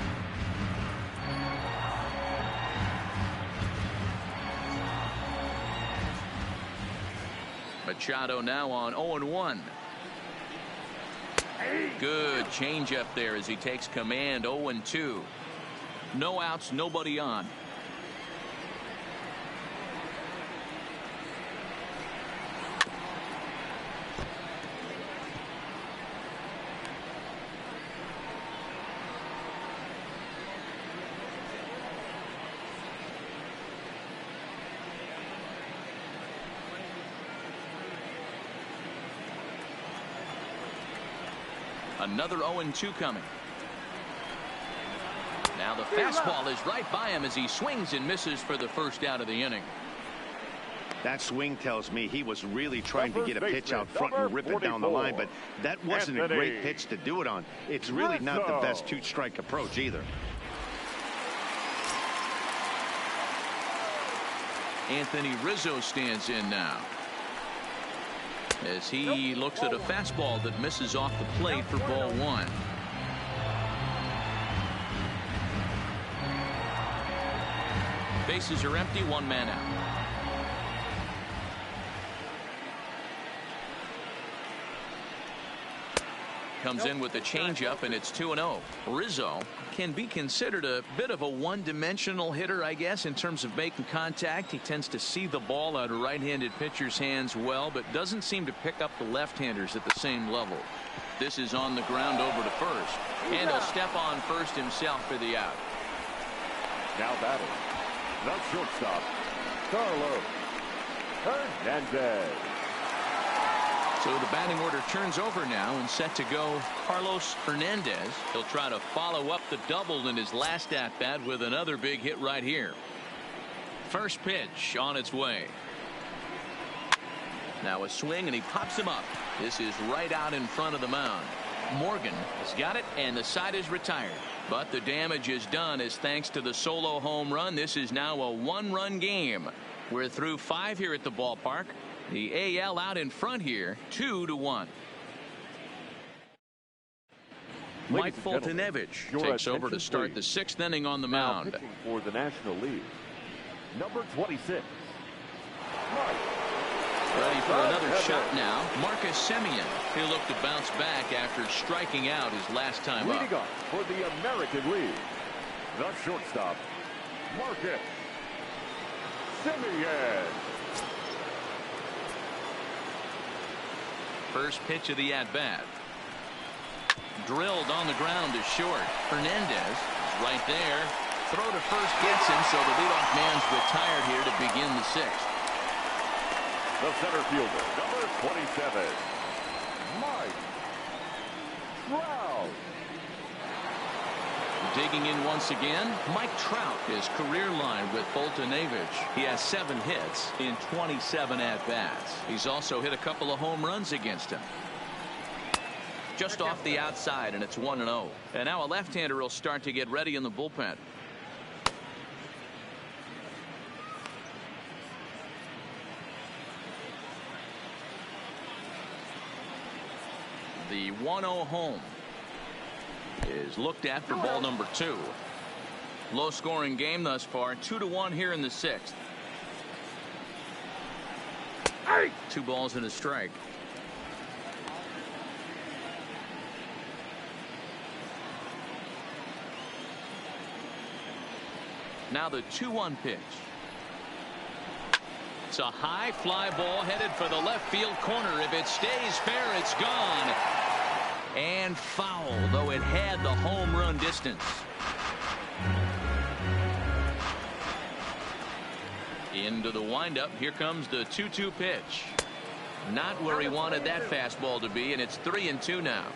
Machado now on 0-1. Good changeup there as he takes command. 0-2. No outs, nobody on. Another 0-2 coming. Now the fastball is right by him as he swings and misses for the first out of the inning. That swing tells me he was really trying to get a pitch out front and rip it down the line, but that wasn't a great pitch to do it on. It's really not the best two-strike approach either. Anthony Rizzo stands in now as he looks at a fastball that misses off the plate for ball one. Bases are empty, one man out. Comes in with the changeup, and it's 2-0. Rizzo can be considered a bit of a one-dimensional hitter, I guess, in terms of making contact. He tends to see the ball out of right-handed pitchers' hands well, but doesn't seem to pick up the left-handers at the same level. This is on the ground over to first, and he'll step on first himself for the out. Now batting, the shortstop, Carlos Hernandez. So the batting order turns over now and set to go Carlos Hernandez. He'll try to follow up the double in his last at-bat with another big hit right here. First pitch on its way. Now a swing, and he pops him up. This is right out in front of the mound. Morgan has got it, and the side is retired. But the damage is done as thanks to the solo home run. This is now a one-run game. We're through 5 here at the ballpark. The AL out in front here, 2-1. Mike Foltynewicz takes over to start the 6th inning on the mound. Pitching for the National League, number 26. Ready for another shot now. Marcus Semien. He'll look to bounce back after striking out his last time up. Leading up for the American League, the shortstop, Marcus Semien. First pitch of the at-bat. Drilled on the ground to short. Hernandez right there. Throw to first gets him, so the leadoff man's retired here to begin the 6th. The center fielder, number 27, Mike Trout. Digging in once again, Mike Trout, his career line with Foltynewicz. He has 7 hits in 27 at-bats. He's also hit a couple of home runs against him. Just off the outside, and it's 1-0. And now a left-hander will start to get ready in the bullpen. The 1-0 home is looked at for ball number 2. Low scoring game thus far, 2-1 here in the 6th. 2 balls and a strike. Now the 2-1 pitch. It's a high fly ball headed for the left field corner. If it stays fair, it's gone. And foul, though it had the home run distance. Into the windup. Here comes the 2-2 pitch. Not where he wanted that fastball to be, and it's 3-2 now.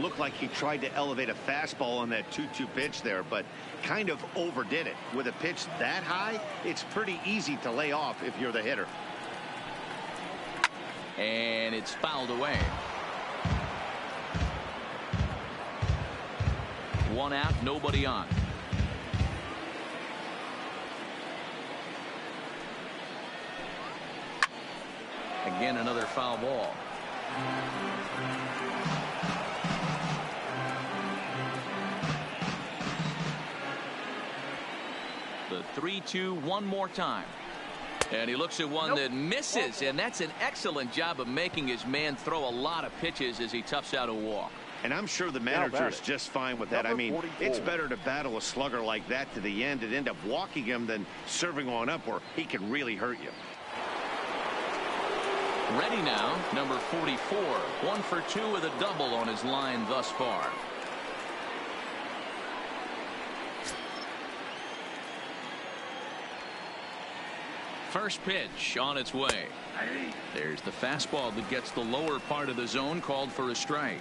Looked like he tried to elevate a fastball on that 2-2 pitch there, but kind of overdid it. With a pitch that high, it's pretty easy to lay off if you're the hitter. And it's fouled away. 1 out, nobody on. Again, another foul ball. The 3-2 one more time. And he looks at one that misses, and that's an excellent job of making his man throw a lot of pitches as he toughs out a walk. And I'm sure the manager is just fine with that. I mean, it's better to battle a slugger like that to the end and end up walking him than serving one up where he can really hurt you. Ready now, number 44. 1 for 2 with a double on his line thus far. First pitch on its way. There's the fastball that gets the lower part of the zone, called for a strike.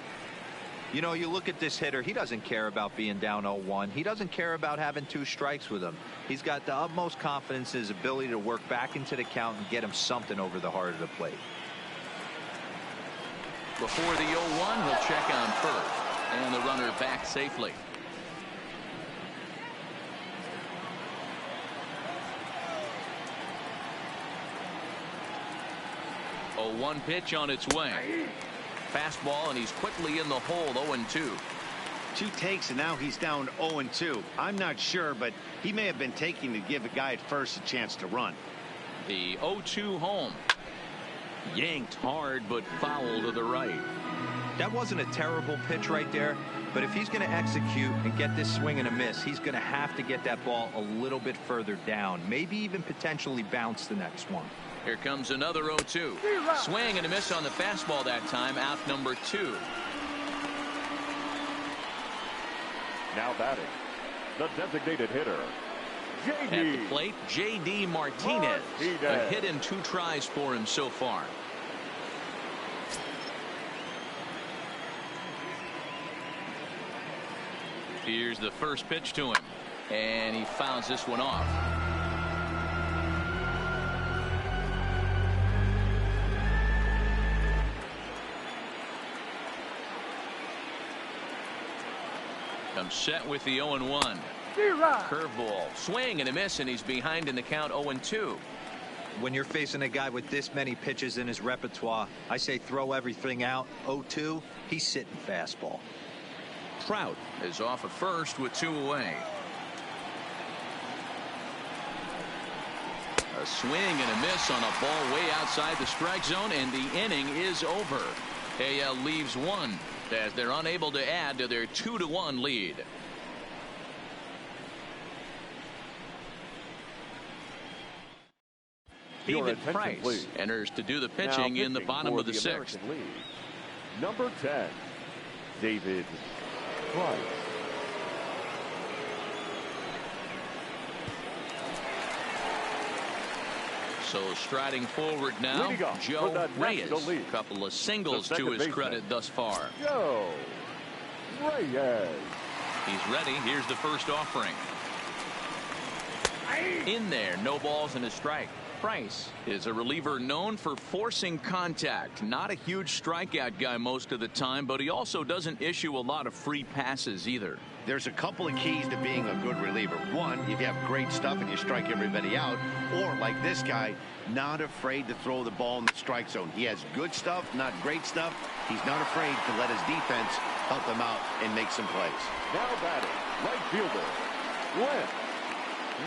You know, you look at this hitter, he doesn't care about being down 0-1. He doesn't care about having 2 strikes with him. He's got the utmost confidence in his ability to work back into the count and get him something over the heart of the plate. Before the 0-1, he'll check on first, and the runner back safely. A 1 pitch on its way. Fastball, and he's quickly in the hole. 0-2. 2 takes, and now he's down 0-2. I'm not sure, but he may have been taking to give a guy at first a chance to run. The 0-2 home. Yanked hard, but foul to the right. That wasn't a terrible pitch right there, but if he's going to execute and get this swing and a miss, he's going to have to get that ball a little bit further down, maybe even potentially bounce the next one. Here comes another 0-2. Swing and a miss on the fastball that time. Out number 2. Now batting, the designated hitter, J.D. At the plate, J.D. Martinez. A hit in 2 tries for him so far. Here's the first pitch to him, and he fouls this one off. Comes set with the 0-1. Curveball, swing and a miss, and he's behind in the count. 0-2. When you're facing a guy with this many pitches in his repertoire, I say throw everything out. 0-2, he's sitting fastball. Trout is off at first with 2 away. A swing and a miss on a ball way outside the strike zone, and the inning is over. AL leaves 1 as they're unable to add to their 2-1 lead. David Price enters to do the pitching in the bottom of the 6th. Number 10, David Price. So striding forward now, Joe Reyes. A couple of singles to his credit thus far. Joe Reyes. He's ready. Here's the first offering. In there, no balls and a strike. Price is a reliever known for forcing contact. Not a huge strikeout guy most of the time, but he also doesn't issue a lot of free passes either. There's a couple of keys to being a good reliever. One, if you have great stuff and you strike everybody out, or like this guy, not afraid to throw the ball in the strike zone. He has good stuff, not great stuff. He's not afraid to let his defense help him out and make some plays. Now batting, right fielder, Wes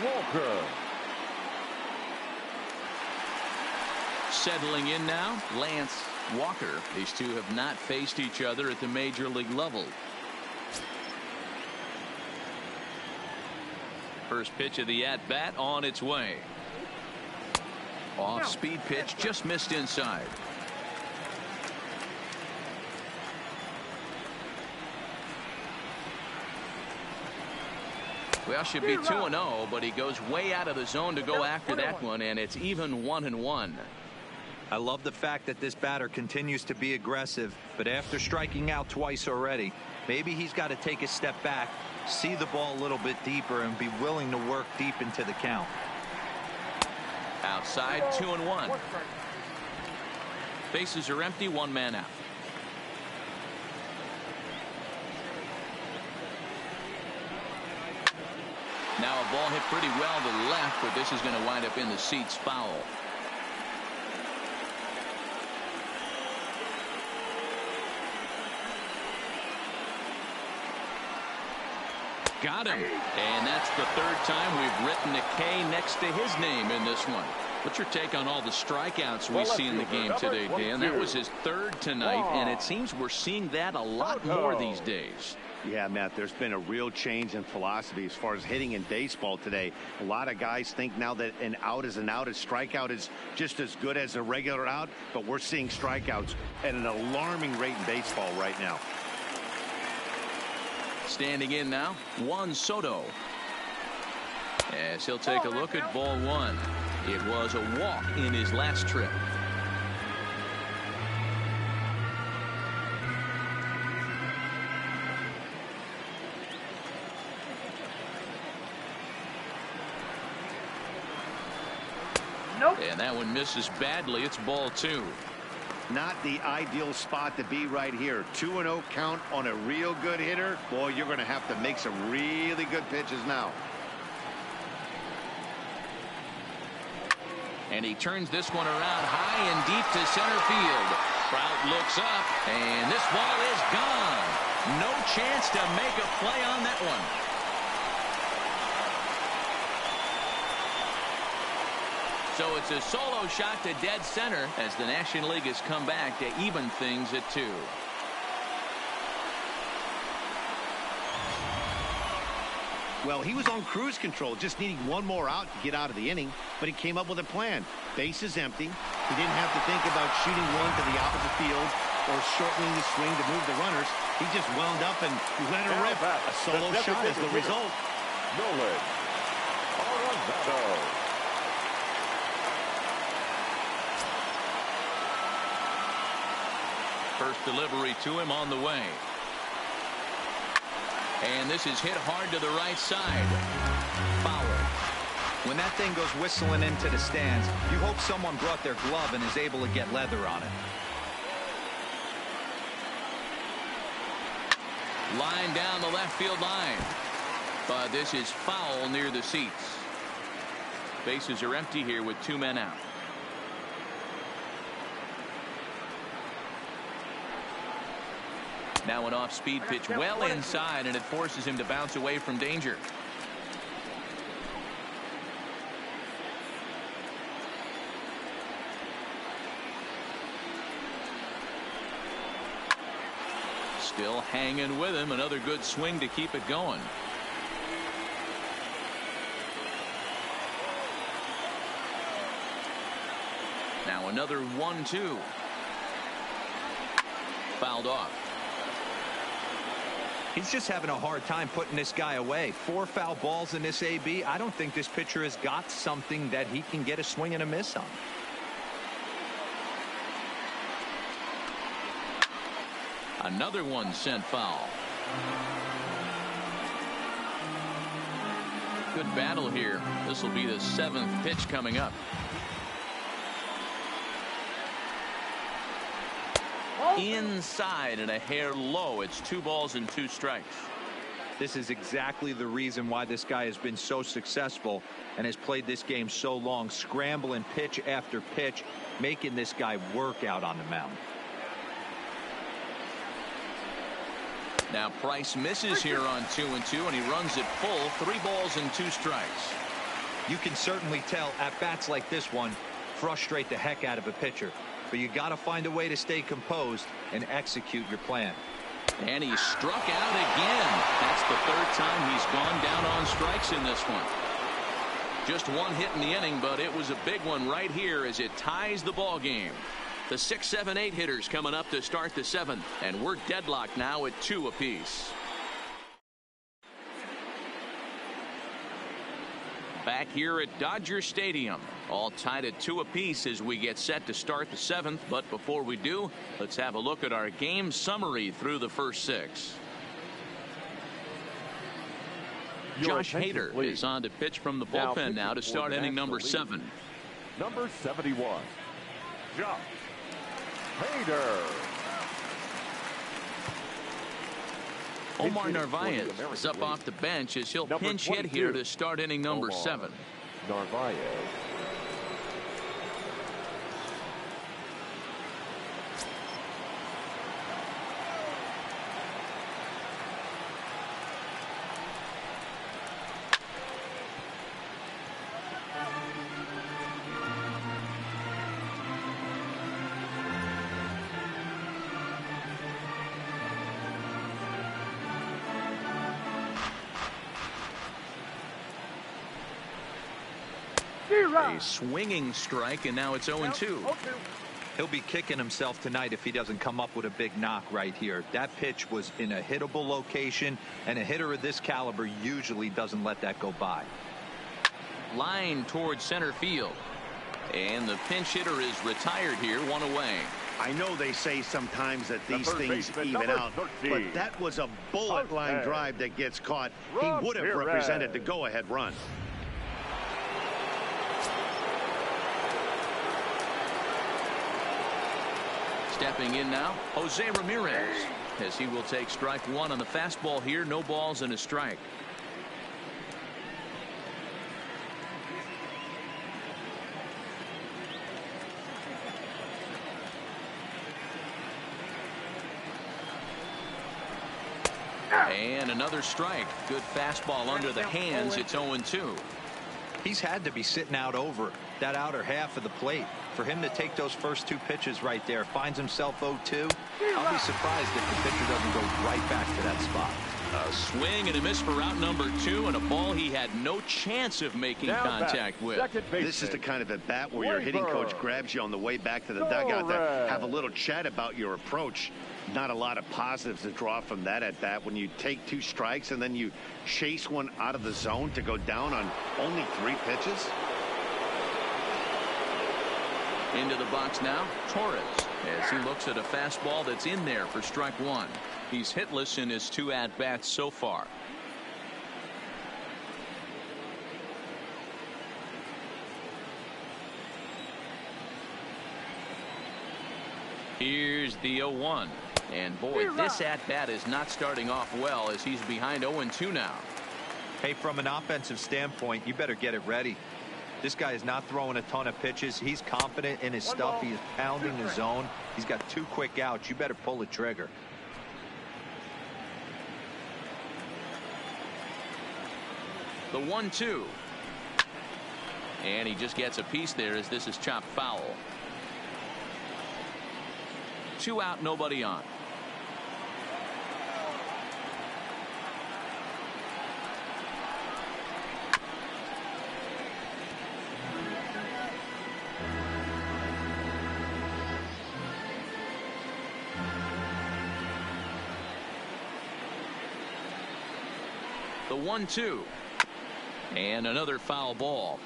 Walker. Settling in now, Lance Walker. These two have not faced each other at the major league level. First pitch of the at-bat on its way. Off-speed pitch, just missed inside. Well, should be 2-0, but he goes way out of the zone to go after that one, and it's even 1-1. I love the fact that this batter continues to be aggressive, but after striking out twice already, maybe he's got to take a step back, see the ball a little bit deeper, and be willing to work deep into the count. Outside, 2-1. Bases are empty, one man out. Now a ball hit pretty well to the left, but this is going to wind up in the seats, foul. Got him. And that's the third time we've written a K next to his name in this one. What's your take on all the strikeouts we see in the game today, Dan? That was his third tonight, and it seems we're seeing that a lot more these days. Yeah, Matt, there's been a real change in philosophy as far as hitting in baseball today. A lot of guys think now that an out is an out. A strikeout is just as good as a regular out, but we're seeing strikeouts at an alarming rate in baseball right now. Standing in now, Juan Soto. As he'll take a look at ball one. It was a walk in his last trip. Nope. And that one misses badly. It's ball two. Not the ideal spot to be right here. 2-0 count on a real good hitter. Boy, you're going to have to make some really good pitches now. And he turns this one around high and deep to center field. Trout looks up, and this ball is gone. No chance to make a play on that one. So it's a solo shot to dead center as the National League has come back to even things at 2. Well, he was on cruise control, just needing one more out to get out of the inning, but he came up with a plan. Base is empty. He didn't have to think about shooting one to the opposite field or shortening the swing to move the runners. He just wound up and let her rip. A solo shot is the result. Nolan Arenado. First delivery to him on the way. And this is hit hard to the right side. Foul. When that thing goes whistling into the stands, you hope someone brought their glove and is able to get leather on it. Line down the left field line. But this is foul near the seats. Bases are empty here with 2 men out. Now an off-speed pitch well inside, and it forces him to bounce away from danger. Still hanging with him. Another good swing to keep it going. Now another 1-2. Fouled off. He's just having a hard time putting this guy away. 4 foul balls in this AB. I don't think this pitcher has got something that he can get a swing and a miss on. Another one sent foul. Good battle here. This will be the 7th pitch coming up. Inside and a hair low. It's 2 balls and 2 strikes. This is exactly the reason why this guy has been so successful and has played this game so long, scrambling pitch after pitch, making this guy work out on the mound. Now Price misses here on 2-2, and he runs it full. 3 balls and 2 strikes. You can certainly tell at bats like this one frustrate the heck out of a pitcher. But you got to find a way to stay composed and execute your plan. And he struck out again. That's the 3rd time he's gone down on strikes in this one. Just 1 hit in the inning, but it was a big one right here as it ties the ball game. The 6, 7, 8 hitters coming up to start the 7th, and we're deadlocked now at 2 apiece. Back here at Dodger Stadium, all tied at 2 apiece as we get set to start the 7th. But before we do, let's have a look at our game summary through the first 6. Josh Hader is on to pitch from the bullpen now to start inning number 7. Number 71, Josh Hader. Omar Narvaez is up off the bench as he'll pinch hit here to start inning number 7. Narvaez. A swinging strike, and now it's 0-2. He'll be kicking himself tonight if he doesn't come up with a big knock right here. That pitch was in a hittable location, and a hitter of this caliber usually doesn't let that go by. Line towards center field, and the pinch hitter is retired here, 1 away. I know they say sometimes that these things even out, but that was a bullet line drive that gets caught. He would have represented the go-ahead run. Stepping in now, Jose Ramirez, as he will take strike 1 on the fastball here. No balls and a strike. And another strike. Good fastball under the hands. It's 0-2. He's had to be sitting out over that outer half of the plate. For him to take those first 2 pitches right there, finds himself 0-2. I'll be surprised if the pitcher doesn't go right back to that spot. A swing and a miss for out number 2, and a ball he had no chance of making contact with. This is the kind of at bat where your hitting coach grabs you on the way back to the dugout to have a little chat about your approach. Not a lot of positives to draw from that at bat when you take 2 strikes and then you chase one out of the zone to go down on only 3 pitches. Into the box now, Torres, as he looks at a fastball that's in there for strike 1. He's hitless in his 2 at-bats so far. Here's the 0-1. And boy, this at-bat is not starting off well as he's behind 0-2 now. Hey, from an offensive standpoint, you better get it ready. This guy is not throwing a ton of pitches. He's confident in his stuff. He is pounding the zone. He's got 2 quick outs. You better pull the trigger. The 1-2. And he just gets a piece there as this is chopped foul. 2 out, nobody on. The 1-2. And another foul ball.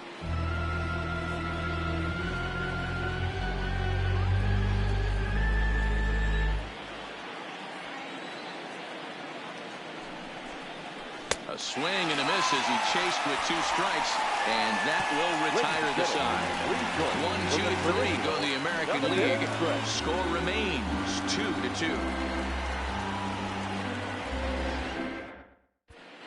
A swing and a miss as he chased with 2 strikes, and that will retire the side. 1-2-3 go the American League. Score remains 2-2.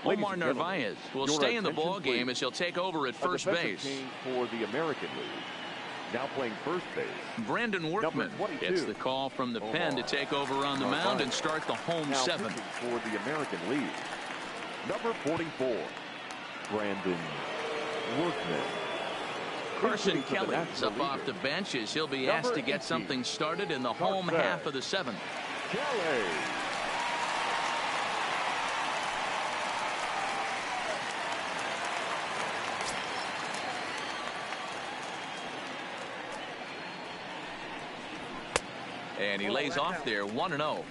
Omar Narvaez will stay in the ball game as he'll take over at first base. For the American League. Now playing first base. Brandon Workman gets the call from the pen to take over on the mound and start the home 7th. For the American League. Number 44, Brandon Workman. Carson Kelly is up off the bench as he'll be asked to get something started in the home half of the 7th. Kelly. And he lays off there, 1-0.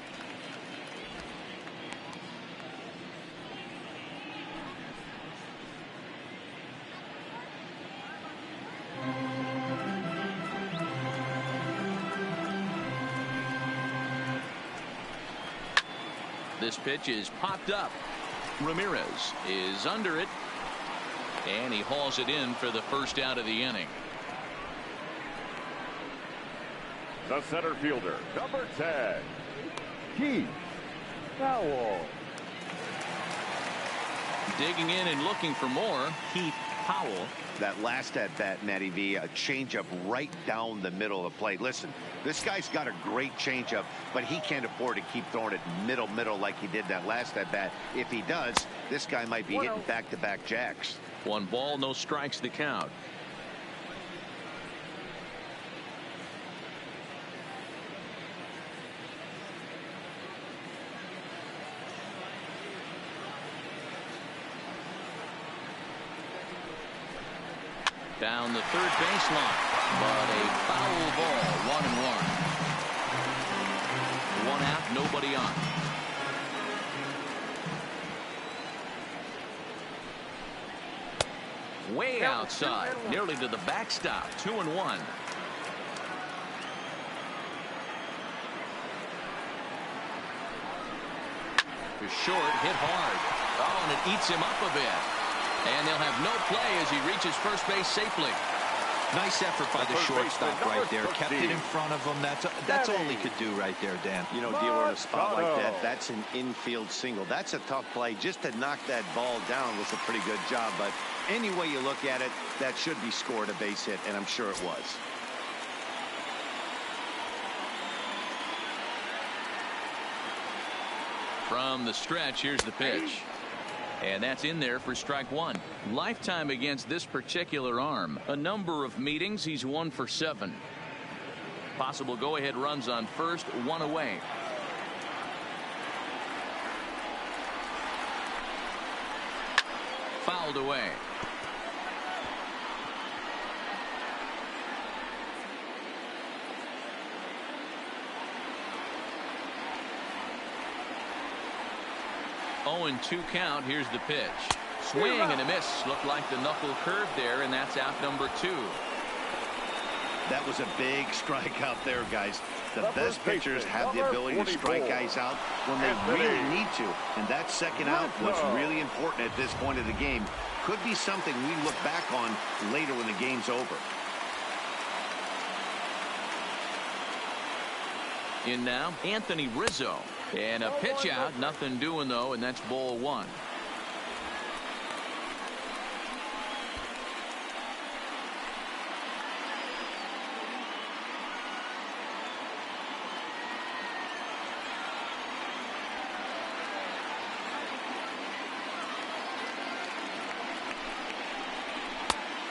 This pitch is popped up. Ramirez is under it, and he hauls it in for the first out of the inning. The center fielder, number 10, Keith Powell. Digging in and looking for more, Keith Powell. That last at bat, Matty V, a changeup right down the middle of the plate. Listen, this guy's got a great changeup, but he can't afford to keep throwing it middle like he did that last at bat. If he does, this guy might be hitting back-to-back jacks. 1 ball, no strikes, the count. Down the third baseline, but a foul ball, 1-1. 1 out, nobody on. Way outside, nearly to the backstop, 2-1. To short, hit hard. Oh, and it eats him up a bit. And they'll have no play as he reaches first base safely. Nice effort by the shortstop right there. Kept it in front of him. That's all he could do right there, Dan. You know, dealing with a spot like that, that's an infield single. That's a tough play. Just to knock that ball down was a pretty good job. But any way you look at it, that should be scored a base hit, and I'm sure it was. From the stretch, here's the pitch. And that's in there for strike 1. Lifetime against this particular arm. A number of meetings, he's 1 for 7. Possible go-ahead runs on first, 1 away. Fouled away. Oh, and 2 count. Here's the pitch. Swing and a miss. Looked like the knuckle curve there, and that's out number 2. That was a big strikeout there, guys. The best pitchers have the ability to strike guys out when they really need to. And that second out was really important at this point of the game. Could be something we look back on later when the game's over. In now, Anthony Rizzo. And a pitch out, nothing doing though, and that's ball 1.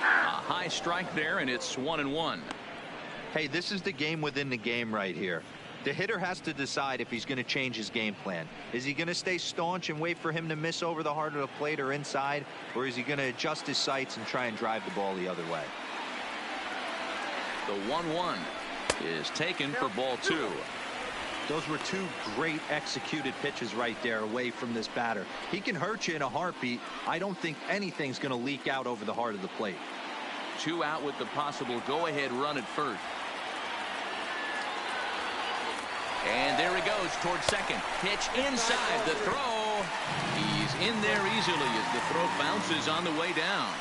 A high strike there, and it's 1-1. Hey, this is the game within the game right here. The hitter has to decide if he's going to change his game plan. Is he going to stay staunch and wait for him to miss over the heart of the plate or inside, or is he going to adjust his sights and try and drive the ball the other way? The 1-1 is taken for ball 2. Those were 2 great executed pitches right there away from this batter. He can hurt you in a heartbeat. I don't think anything's going to leak out over the heart of the plate. 2 out with the possible go-ahead run at first. And there he goes towards second. Pitch inside. The throw. He's in there easily as the throw bounces on the way down.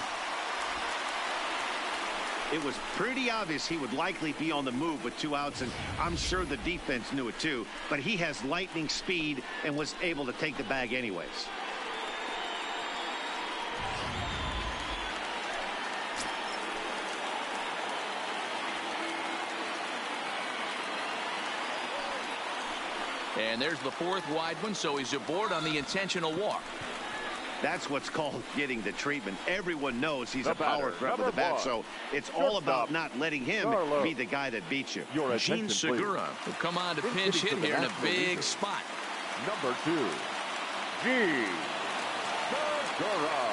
It was pretty obvious he would likely be on the move with 2 outs, and I'm sure the defense knew it too. But he has lightning speed and was able to take the bag anyways. And there's the 4th wide one, so he's aboard on the intentional walk. That's what's called getting the treatment. Everyone knows he's a power threat with the bat, so it's all about not letting him be the guy that beats you. Gene Segura will come on to pinch hit here in a big spot. Number 2, Gene Segura.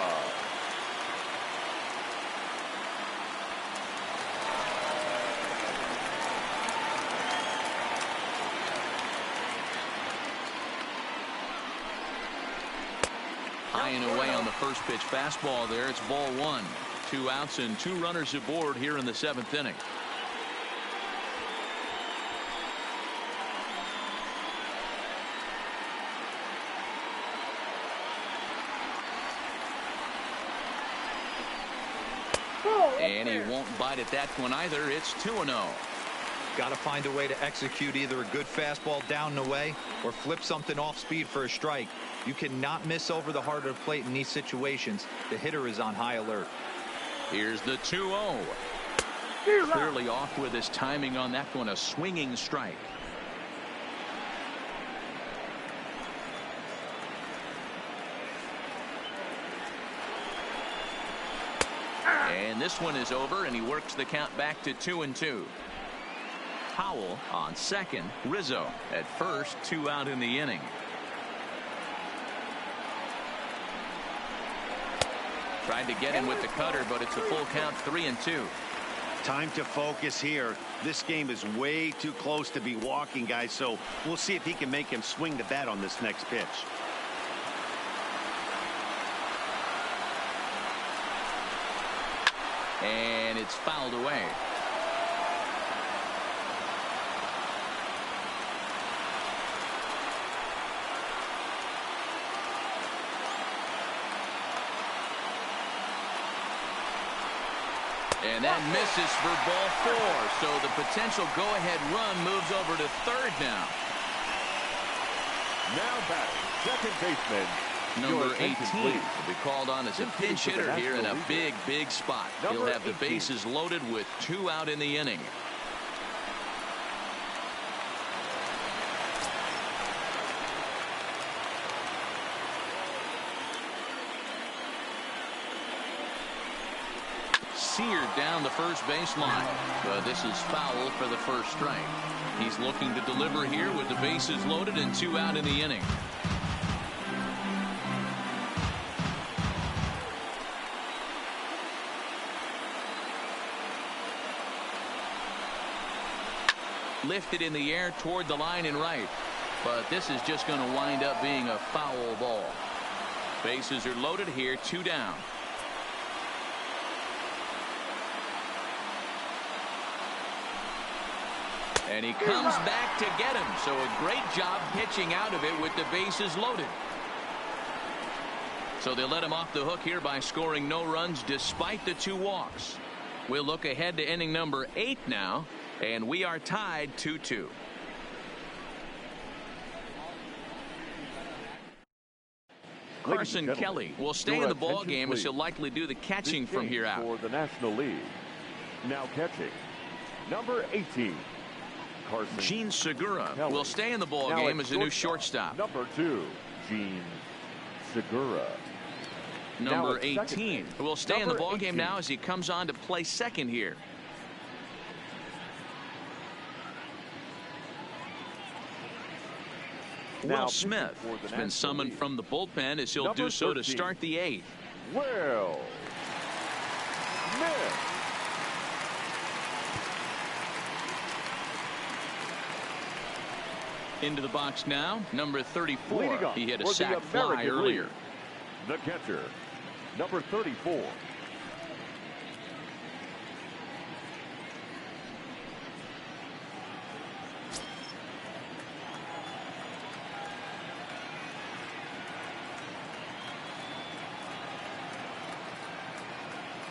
High and away on the first pitch fastball there. It's ball 1. 2 outs and 2 runners aboard here in the 7th inning. And he won't bite at that one either. It's 2-0. Got to find a way to execute either a good fastball down and away or flip something off speed for a strike. You cannot miss over the heart of the plate in these situations. The hitter is on high alert. Here's the 2-0. Clearly off with his timing on that one. A swinging strike. And this one is over, and he works the count back to 2-2. Powell on second. Rizzo at first. 2 out in the inning. Tried to get him with the cutter, but it's a full count. 3-2. Time to focus here. This game is way too close to be walking, guys, so we'll see if he can make him swing the bat on this next pitch. And it's fouled away. And that misses for ball 4. So the potential go-ahead run moves over to third now. Now batting, second baseman. Number 18 will be called on as a pinch hitter here in a big spot. He'll have the bases loaded with 2 out in the inning. Seared down the first baseline, but this is foul for the first strike. He's looking to deliver here with the bases loaded and 2 out in the inning. Lifted in the air toward the line and right, but this is just going to wind up being a foul ball. Bases are loaded here. 2 down. And he comes back to get him. So a great job pitching out of it with the bases loaded. So they let him off the hook here by scoring no runs despite the 2 walks. We'll look ahead to inning number 8 now, and we are tied 2-2. Carson Kelly will stay in the ball game as he'll likely do the catching from here out. For the National League. Now catching, number 18. Carson Gene Segura Kelly will stay in the ball game as a new shortstop. Number 2, Gene Segura. Number 18 will stay in the ball game now as he comes on to play second here. Will Smith has been summoned from the bullpen as he'll do so to start the 8th. Will Smith. Into the box now, number 34. He hit a sac fly earlier. The catcher, number 34.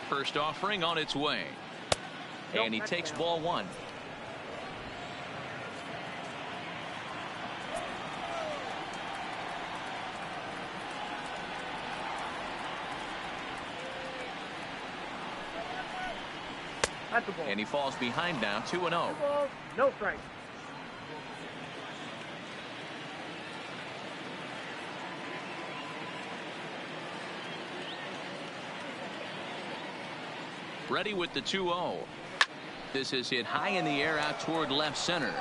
First offering on its way. And he takes ball 1. And he falls behind now, 2-0. No strike. Ready with the 2-0. This is hit high in the air out toward left center.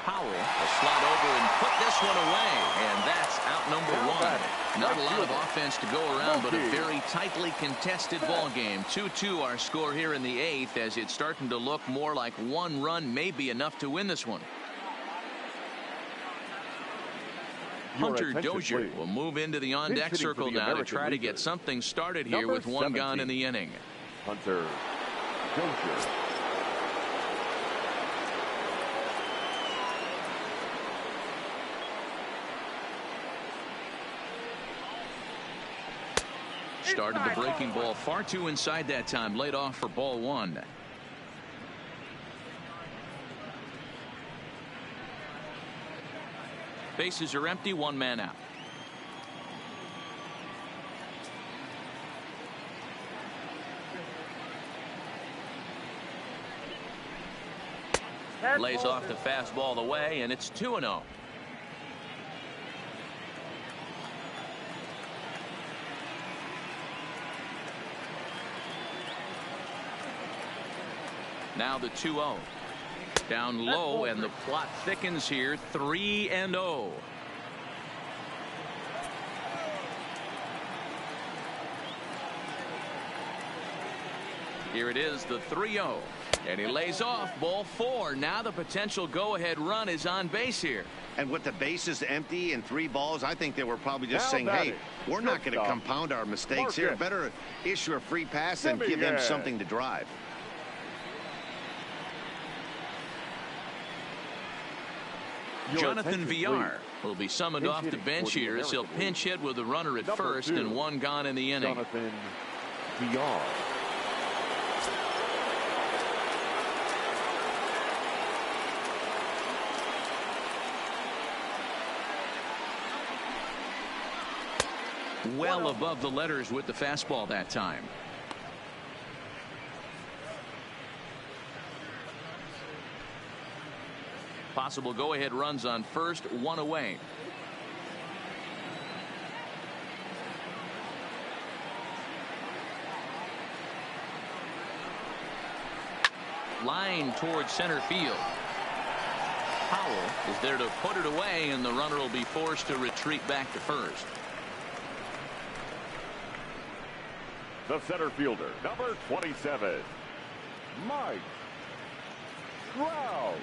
Powell will slide over and put this one away, and that's out number 1. Not a lot of offense to go around, but a very tightly contested ball game. 2-2 our score here in the 8th, as it's starting to look more like 1 run may be enough to win this one. Hunter Dozier will move into the on-deck circle now to try to get something started here with one gone in the inning. Hunter Dozier. Started the breaking ball far too inside that time. Laid off for ball one. Bases are empty. One man out. Lays off the fastball away, and it's 2-0. Now the 2-0. Down low, and the plot thickens here. 3-0. Here it is, the 3-0. And he lays off. Ball four. Now the potential go-ahead run is on base here. And with the bases empty and 3 balls, I think they were probably just saying, hey, we're not going to compound our mistakes here. Better issue a free pass and give them something to drive. Jonathan Villar will be summoned off the bench here as he'll pinch hit with a runner at first and one gone in the inning. Jonathan Villar. Well above the letters with the fastball that time. Possible go-ahead runs on first, one away. Line towards center field. Powell is there to put it away, and the runner will be forced to retreat back to first. The center fielder, number 27, Mike Trout.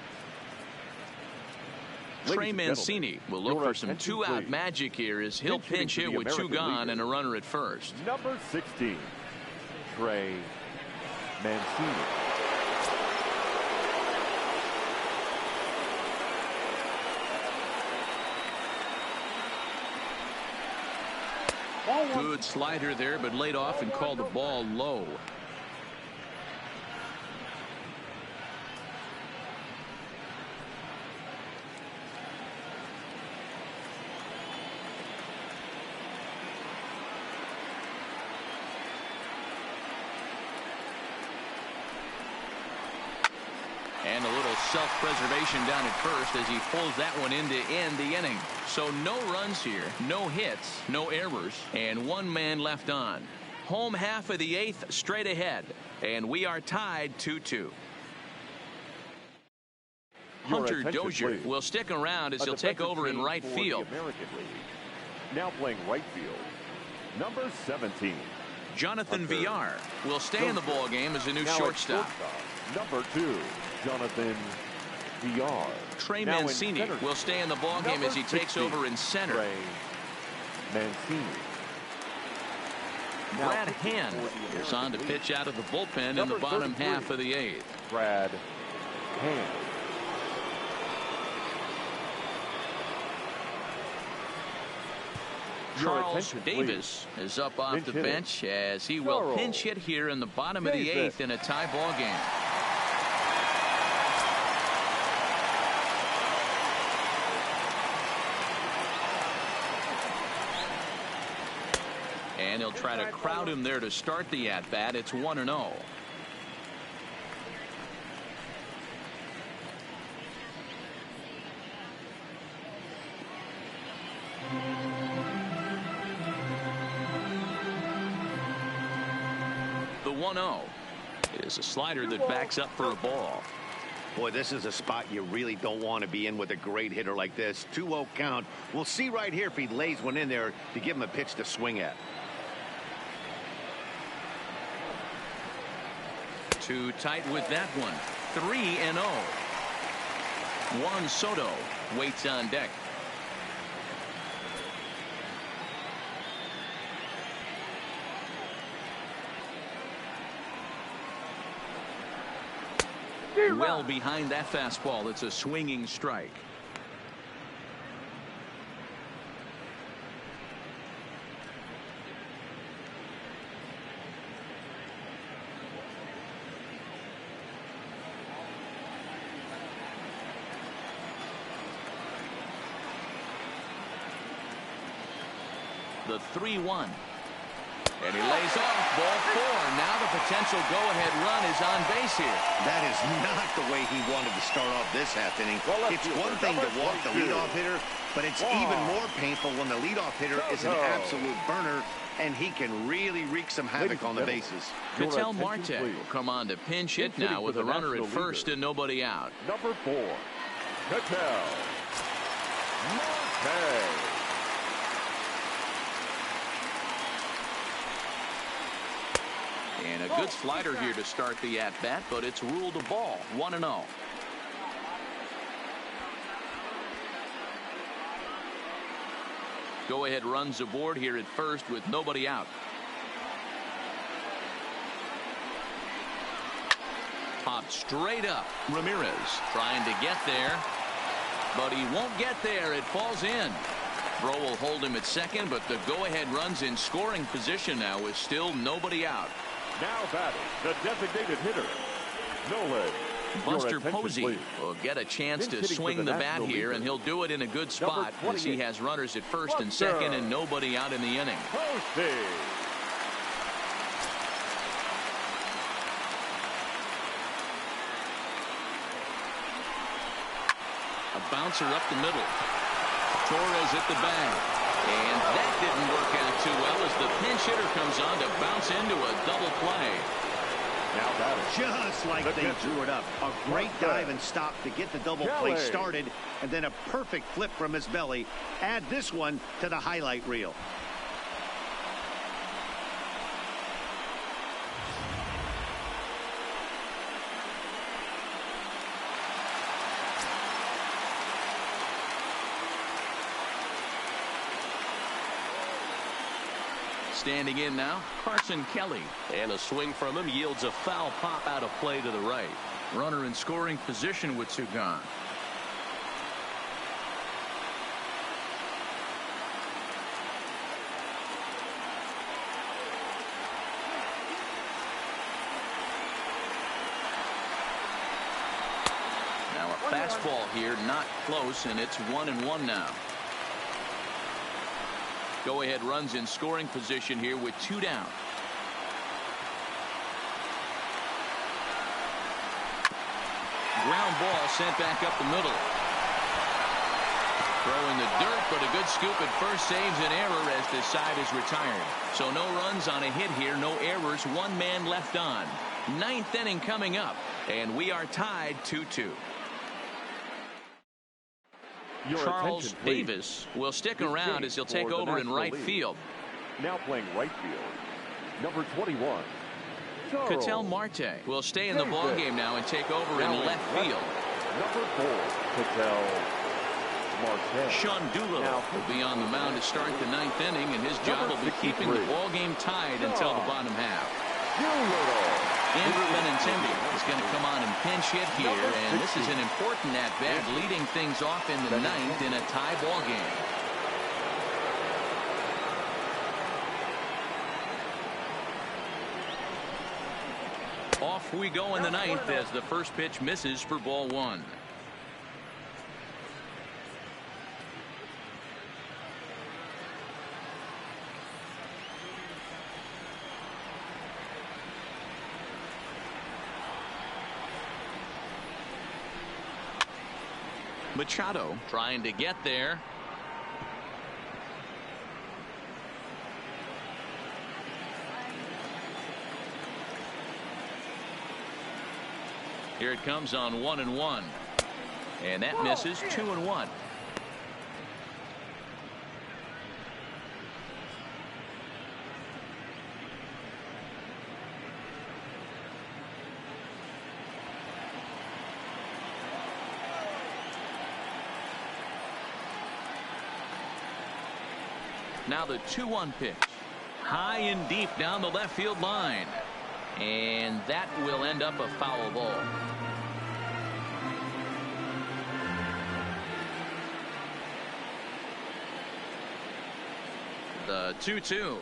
Trey Mancini will look for some two-out magic here as he'll pinch hit with 2 gone and a runner at first. Number 16, Trey Mancini. Good slider there, but laid off and called the ball low. And a little self-preservation down at first as he pulls that one in to end the inning. So no runs here, no hits, no errors, and 1 man left on. Home half of the 8th straight ahead, and we are tied 2-2. Hunter Dozier will stick around as he'll take over in right field. Now playing right field, number 17. Jonathan Villar will stay in the ball game as a new shortstop. Number 2, Jonathan Villar. Trey Mancini will stay in the ball game as he takes over in center. Trey Mancini. Brad Hand is on to pitch out of the bullpen in the bottom half of the 8th. Brad Hand. Charles Davis is up off the bench as he will pinch hit here in the bottom of the 8th in a tie ball game. And he'll try to crowd him there to start the at-bat. It's 1-0. The 1-0 is a slider that backs up for a ball. Boy, this is a spot you really don't want to be in with a great hitter like this. 2-0 count. We'll see right here if he lays one in there to give him a pitch to swing at. Too tight with that one. 3-0. Juan Soto waits on deck. Well behind that fastball. It's a swinging strike. The 3-1. And he lays off ball 4. Now the potential go-ahead run is on base here. That is not the way he wanted to start off this half inning. It's one thing to walk the leadoff hitter, but it's even more painful when the leadoff hitter is an absolute burner, and he can really wreak some havoc on the bases. Ketel Marte will come on to pinch hit now with a runner at first and nobody out. Number 4, Ketel Marte. And a good slider here to start the at-bat, but it's ruled a ball. 1-0. Go-ahead runs aboard here at first with nobody out. Popped straight up. Ramirez trying to get there, but he won't get there. It falls in. Bro will hold him at second, but the go-ahead run's in scoring position now with still nobody out. Now batting, the designated hitter, Nolan. Buster Posey will get a chance to swing the bat here, and he'll do it in a good spot as he has runners at first and second and nobody out in the inning. Posey. A bouncer up the middle. Torres at the bag. And that didn't work out too well as the pinch hitter comes on to bounce into a double play. Now batting. Just like they drew it up. A great dive and stop to get the double play started, and then a perfect flip from his belly. Add this one to the highlight reel. Standing in now, Carson Kelly. And a swing from him yields a foul pop out of play to the right. Runner in scoring position with two gone. Now a fastball here, not close, and it's 1-1 now. Go-ahead runs in scoring position here with two down. Ground ball sent back up the middle. Throwing the dirt, but a good scoop at first saves an error as this side is retired. So no runs on a hit here, no errors, one man left on. Ninth inning coming up, and we are tied 2-2. Charles Davis will stick around as he'll take over in right field. Now playing right field, number 21. Ketel Marte will stay in the ballgame now and take over in left field. Number 4, Ketel Marte. Sean Doolittle will be on the mound to start the ninth inning, and his job will be keeping the ballgame tied until the bottom half. Andrew Benintendi is going to come on and pinch hit here, and this is an important at-bat leading things off in the ninth in a tie ball game. Off we go in the ninth as the first pitch misses for ball one. Machado trying to get there. Here it comes on 1-1. And that misses. 2-1. Now the 2-1 pitch. High and deep down the left field line. And that will end up a foul ball. The 2-2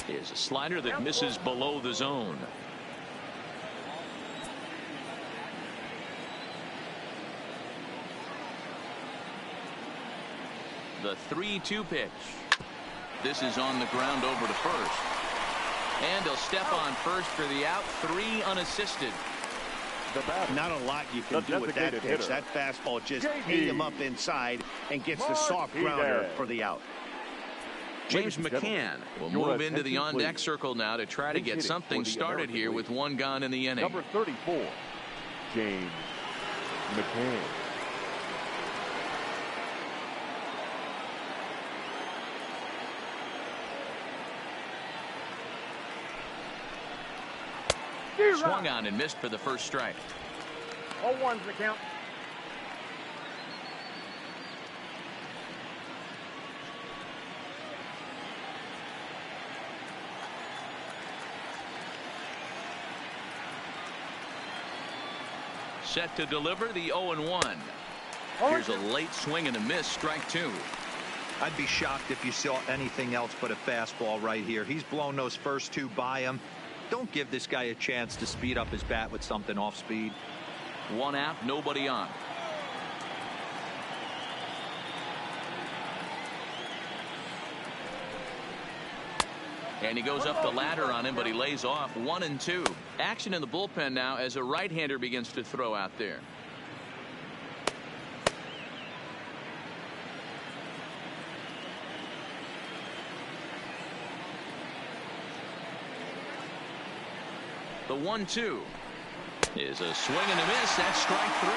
is a slider that misses below the zone. The 3-2 pitch. This is on the ground over to first. And he'll step on first for the out. 3 unassisted. Not a lot you can do with that pitch. That fastball just ate him up inside and gets the soft grounder for the out. James McCann will move into the on-deck circle now to try to get something started here with 1 gone in the inning. Number 34, James McCann. Swung on and missed for the first strike. 0-1's the count. Set to deliver the 0-1. Here's a late swing and a miss, strike 2. I'd be shocked if you saw anything else but a fastball right here. He's blown those first 2 by him. Don't give this guy a chance to speed up his bat with something off speed. 1 out, nobody on. And he goes up the ladder on him, but he lays off. 1-2. Action in the bullpen now as a right-hander begins to throw out there. The 1-2 is a swing and a miss. That's strike 3.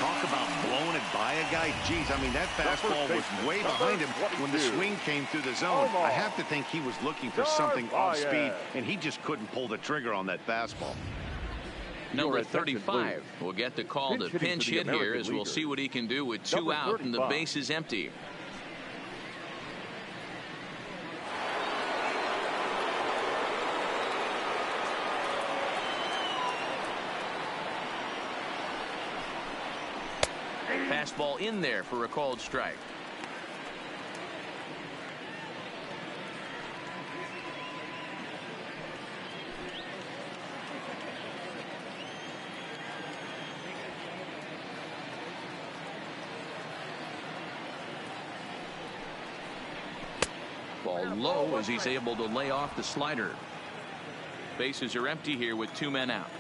Talk about blowing it by a guy. Geez, I mean, that fastball was way behind him when the swing came through the zone. I have to think he was looking for something off speed, and he just couldn't pull the trigger on that fastball. Number 35 will get the call to pinch hit here, as we'll see what he can do with 2 out and the base is empty. Fastball in there for a called strike. Ball low as he's able to lay off the slider. Bases are empty here with 2 men out.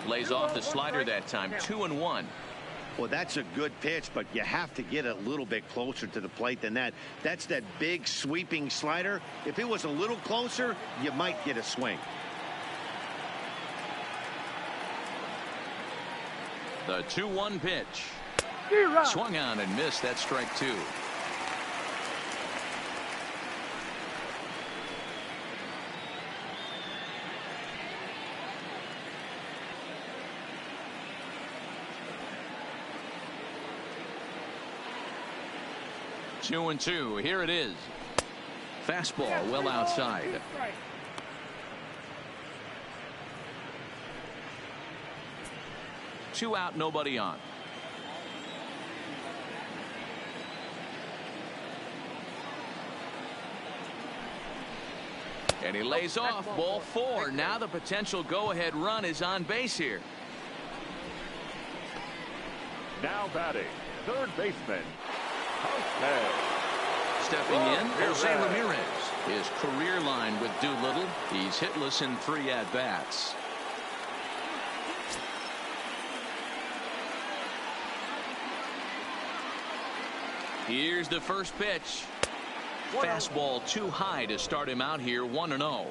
Lays off the slider that time. 2-1. Well, that's a good pitch, but you have to get a little bit closer to the plate than that. That's that big sweeping slider. If it was a little closer, you might get a swing. The 2-1 pitch. Swung on and missed. That's strike 2. Two and 2. Here it is. Fastball well outside. 2 out, nobody on. And he lays off. Ball 4. Now the potential go-ahead run is on base here. Now batting, third baseman. Stepping in, Jose Ramirez. His career line with Doolittle. He's hitless in 3 at-bats. Here's the first pitch. Fastball too high to start him out here. 1-0.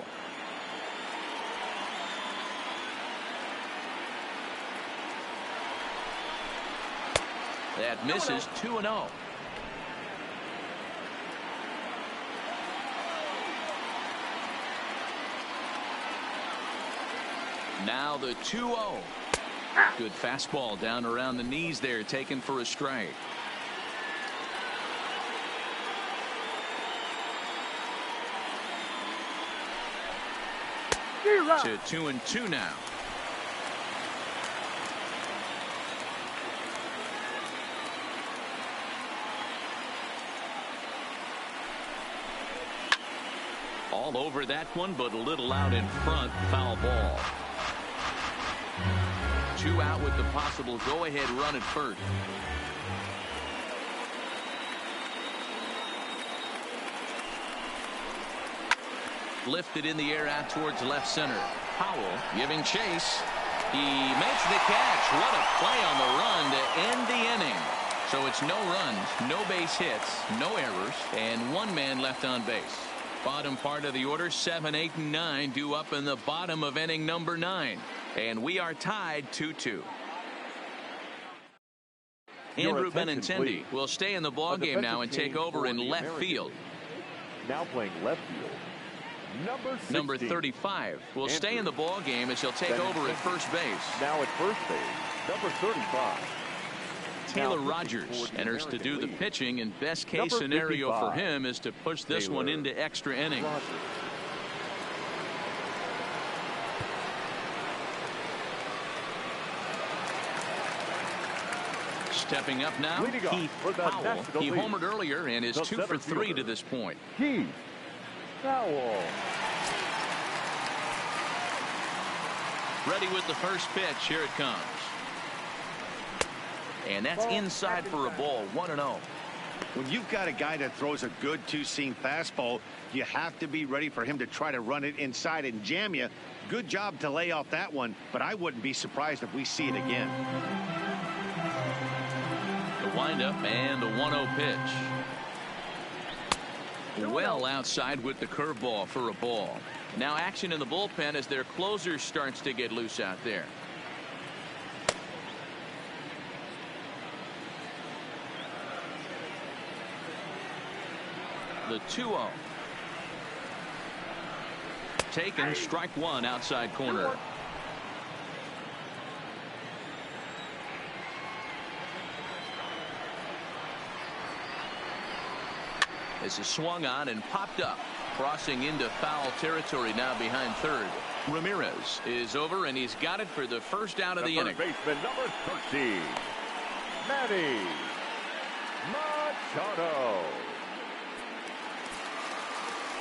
That misses. 2-0. Now the 2-0. Good fastball down around the knees there, taken for a strike. To 2-2 now. All over that one, but a little out in front. Foul ball. 2 out with the possible go-ahead run at first. Lifted in the air out towards left center. Powell giving chase. He makes the catch. What a play on the run to end the inning. So it's no runs, no base hits, no errors, and 1 man left on base. Bottom part of the order, 7, 8, and 9 due up in the bottom of inning number 9. And we are tied 2-2. Andrew Benintendi will stay in the ballgame now and take over in left field. Now playing left field. Number 35 will stay in the ballgame as he'll take over at first base. Now at first base, number 35. Taylor Rogers enters to do the pitching, and best case scenario for him is to push this one into extra innings. Stepping up now, Keith Powell. He homered earlier and is 2 for 3 to this point. Keith Powell. Ready with the first pitch. Here it comes. And that's inside for a ball. 1-0. When you've got a guy that throws a good two-seam fastball, you have to be ready for him to try to run it inside and jam you. Good job to lay off that one, but I wouldn't be surprised if we see it again. The windup and the 1-0 pitch. Well outside with the curveball for a ball. Now action in the bullpen as their closer starts to get loose out there. The 2-0. Taken, strike 1 outside corner. This is swung on and popped up. Crossing into foul territory now behind third. Ramirez is over, and he's got it for the first out of the inning. Baseman number 13, Manny Machado.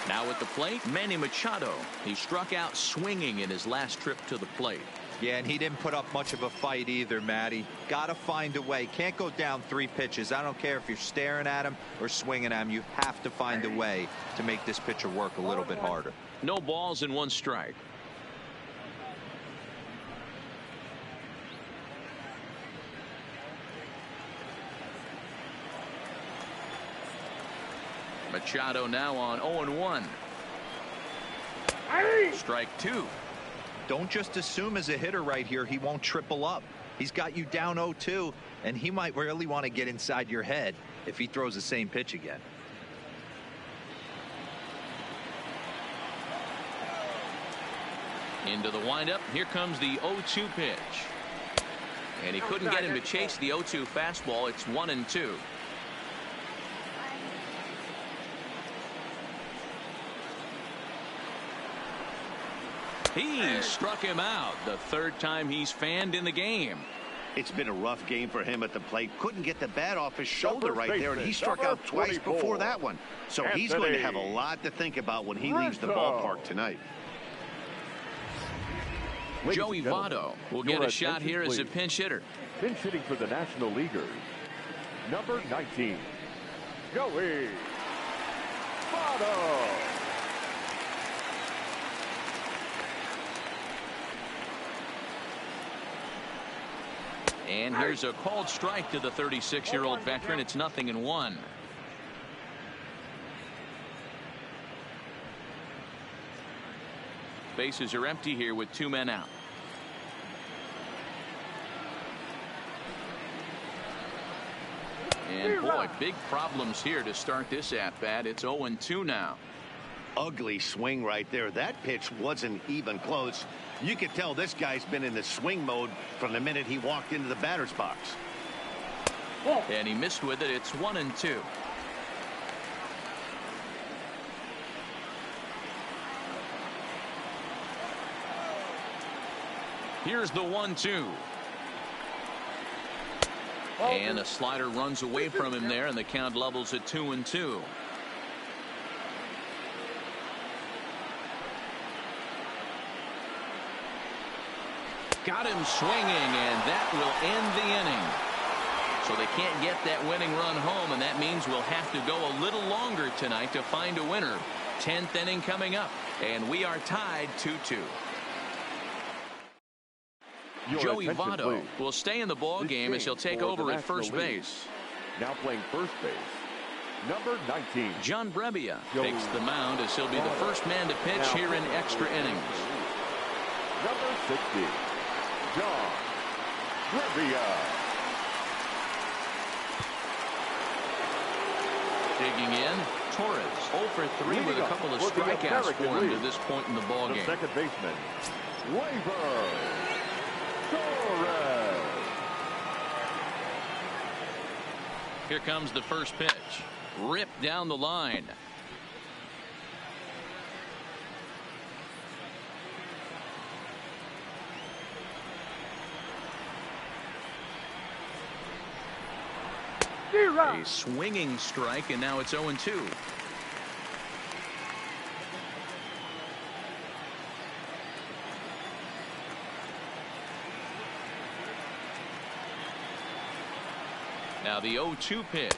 Now at the plate, Manny Machado. He struck out swinging in his last trip to the plate. Yeah, and he didn't put up much of a fight either, Matty. Got to find a way. Can't go down 3 pitches. I don't care if you're staring at him or swinging at him. You have to find a way to make this pitcher work a little bit harder. No balls and 1 strike. Machado now on 0-1. Strike 2. Don't just assume as a hitter right here he won't triple up. He's got you down 0-2, and he might really want to get inside your head if he throws the same pitch again. Into the windup. Here comes the 0-2 pitch. And he couldn't get him to chase the 0-2 fastball. It's 1-2. He struck him out the 3rd time he's fanned in the game. It's been a rough game for him at the plate. Couldn't get the bat off his shoulder right there, and he struck out twice before that one. So he's going to have a lot to think about when he leaves the ballpark tonight. Joey Votto will get a shot here as a pinch hitter. Pinch hitting for the National Leaguers, number 19, Joey Votto. And here's a called strike to the 36-year-old veteran. It's 0-1. Bases are empty here with 2 men out. And boy, big problems here to start this at-bat. It's 0-2 now. Ugly swing right there. That pitch wasn't even close. You could tell this guy's been in the swing mode from the minute he walked into the batter's box. And he missed with it. It's 1-2. Here's the 1-2. And a slider runs away from him there, and the count levels at 2-2. Got him swinging, and that will end the inning. So they can't get that winning run home, and that means we'll have to go a little longer tonight to find a winner. 10th inning coming up, and we are tied 2-2. Joey Votto will stay in the ball game as he'll take over at first base. Now playing first base, number 19. John Brebbia takes the mound as he'll be the first man to pitch here in extra innings. Number 60, John Brebbia. Digging in, Torres 0 for 3 with a couple of strikeouts for him to this point in the ball game. Second baseman, Gleyber Torres. Here comes the first pitch. Ripped down the line. A swinging strike, and now it's 0-2. Now the 0-2 pitch.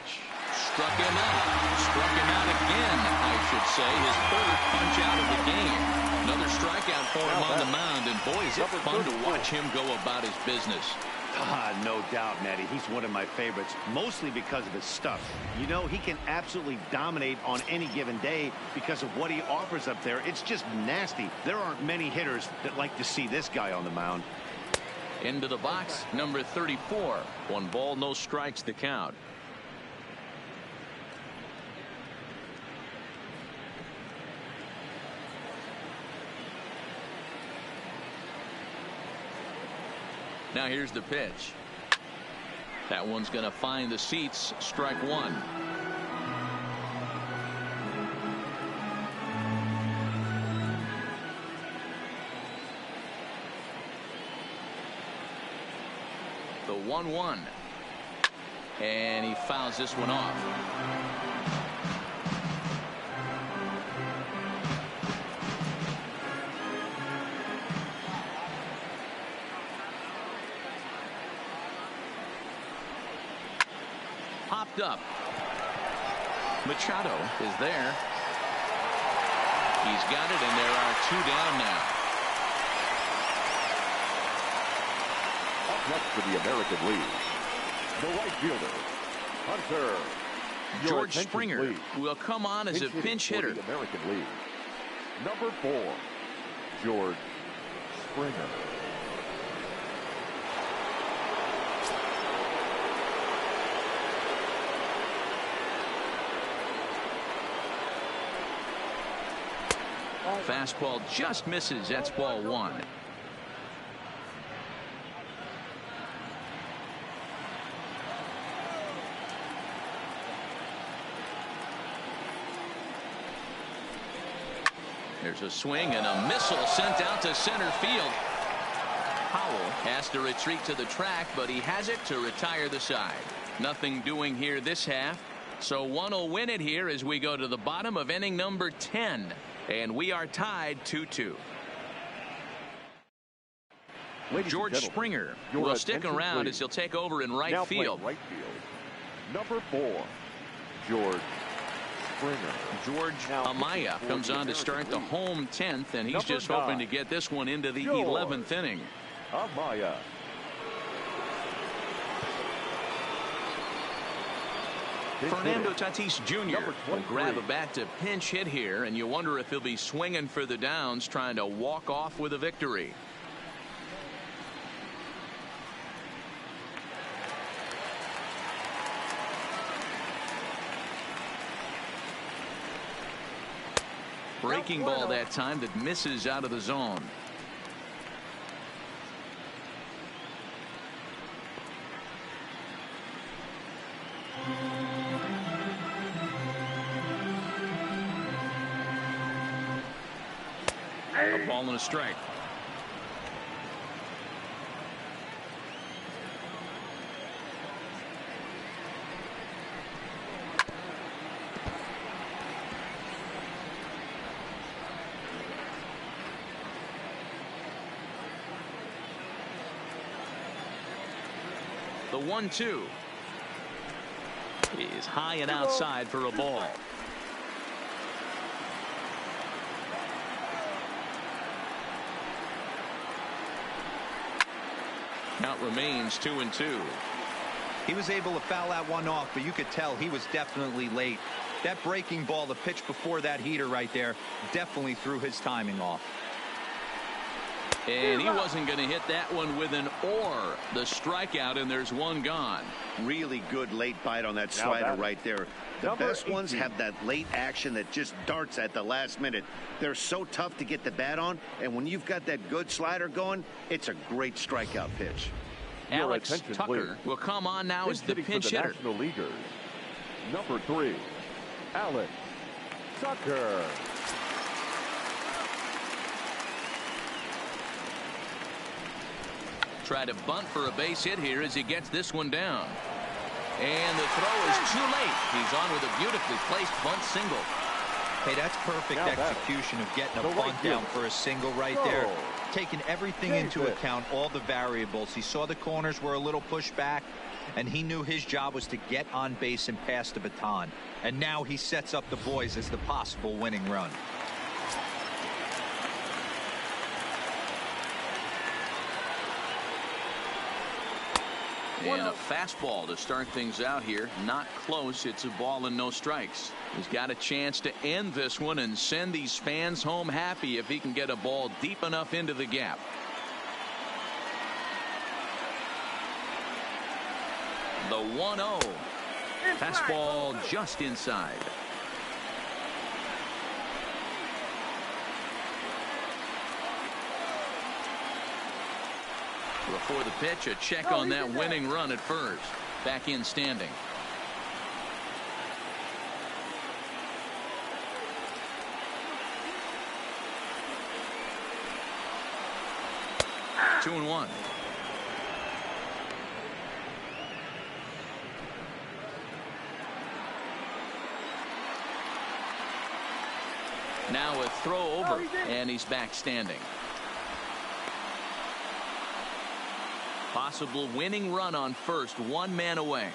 Struck him out. Struck him out again, I should say. His third punch out of the game. Another strikeout for him on the mound, and boy, is it fun to watch him go about his business. No doubt, Matty. He's one of my favorites, mostly because of his stuff. You know, he can absolutely dominate on any given day because of what he offers up there. It's just nasty. There aren't many hitters that like to see this guy on the mound. Into the box, number 34. 1 ball, no strikes to count. Now here's the pitch. That one's going to find the seats. Strike 1. The 1-1. And he fouls this one off. Popped up. Machado is there. He's got it, and there are 2 down now. Up next for the American League, the right fielder, Hunter. George Springer will come on as a pinch hitter. The American League, number 4, George Springer. Fastball just misses. That's ball 1. There's a swing and a missile sent out to center field. Howell has to retreat to the track, but he has it to retire the side. Nothing doing here this half. So one will win it here as we go to the bottom of inning number 10. And we are tied 2-2. George Springer will stick around as he'll take over in right field. Number 4, George Springer. George Amaya comes on to start the home 10th, and he's just hoping to get this one into the 11th inning. Amaya. Fernando Tatis Jr. will grab a bat to pinch hit here, and you wonder if he'll be swinging for the downs, trying to walk off with a victory. Breaking ball that time that misses out of the zone. A ball and a strike. The 1-2 is high and outside for a ball. Count remains 2-2. He was able to foul that one off, but you could tell he was definitely late. That breaking ball, the pitch before that heater right there, definitely threw his timing off. And he wasn't going to hit that one with an or. The strikeout, and there's one gone. Really good late bite on that slider right there. The best ones have that late action that just darts at the last minute. They're so tough to get the bat on, and when you've got that good slider going, it's a great strikeout pitch. Alex Tucker will come on now as the pinch hitter. National Leaguers, number 3, Alex Tucker. Try to bunt for a base hit here as he gets this one down. And the throw is too late. He's on with a beautifully placed bunt single. Hey, that's perfect execution of getting a bunt down for a single right there. Taking everything into account, all the variables. He saw the corners were a little pushed back, and he knew his job was to get on base and pass the baton. And now he sets up the boys as the possible winning run. And a fastball to start things out here. Not close. It's a ball and no strikes. He's got a chance to end this one and send these fans home happy if he can get a ball deep enough into the gap. The 1-0. Fastball just inside. Before the pitch, a check on that winning run at first. Back in standing. Two and one. Now a throw over, and he's back standing. Possible winning run on first, one man away.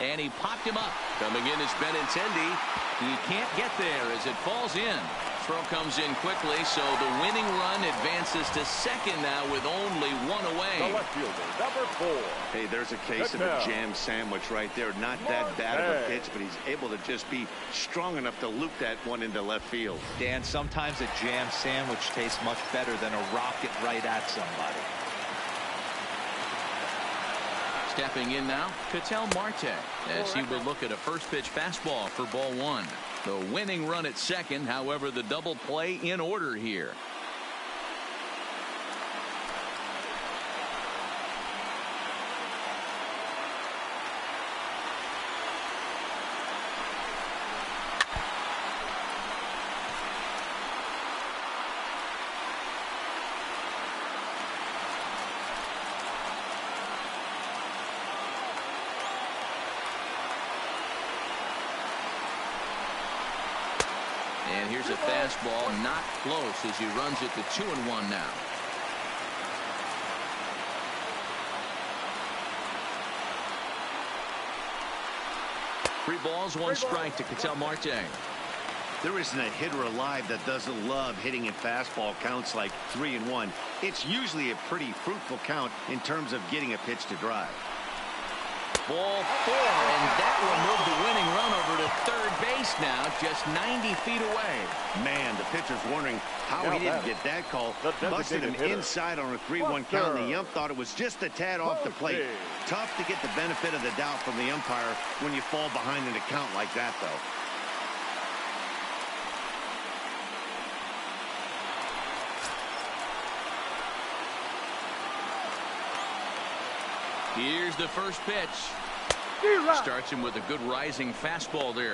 And he popped him up. Coming in is Benintendi. He can't get there as it falls in. Throw comes in quickly, so the winning run advances to second now with only one away. The left fielder, number 4. Hey, there's a case of a jam sandwich right there. Not that bad of a pitch, but he's able to just be strong enough to loop that one into left field. Dan, sometimes a jam sandwich tastes much better than a rocket right at somebody. Stepping in now, Ketel Marte, as he will look at a first pitch fastball for ball one. The winning run at second, however, the double play in order here. And here's a fastball, not close as he runs it to 2-1 now. Three balls, one strike to Ketel Marte. There isn't a hitter alive that doesn't love hitting at fastball counts like 3-1. It's usually a pretty fruitful count in terms of getting a pitch to drive. Ball 4, and that will move the winning run over to third base now, just 90 feet away. Man, the pitcher's wondering how he didn't get that call. Busted him inside on a 3-1 count, and the ump thought it was just a tad off the plate. Tough to get the benefit of the doubt from the umpire when you fall behind in a count like that, though. Here's the first pitch. Starts him with a good rising fastball there.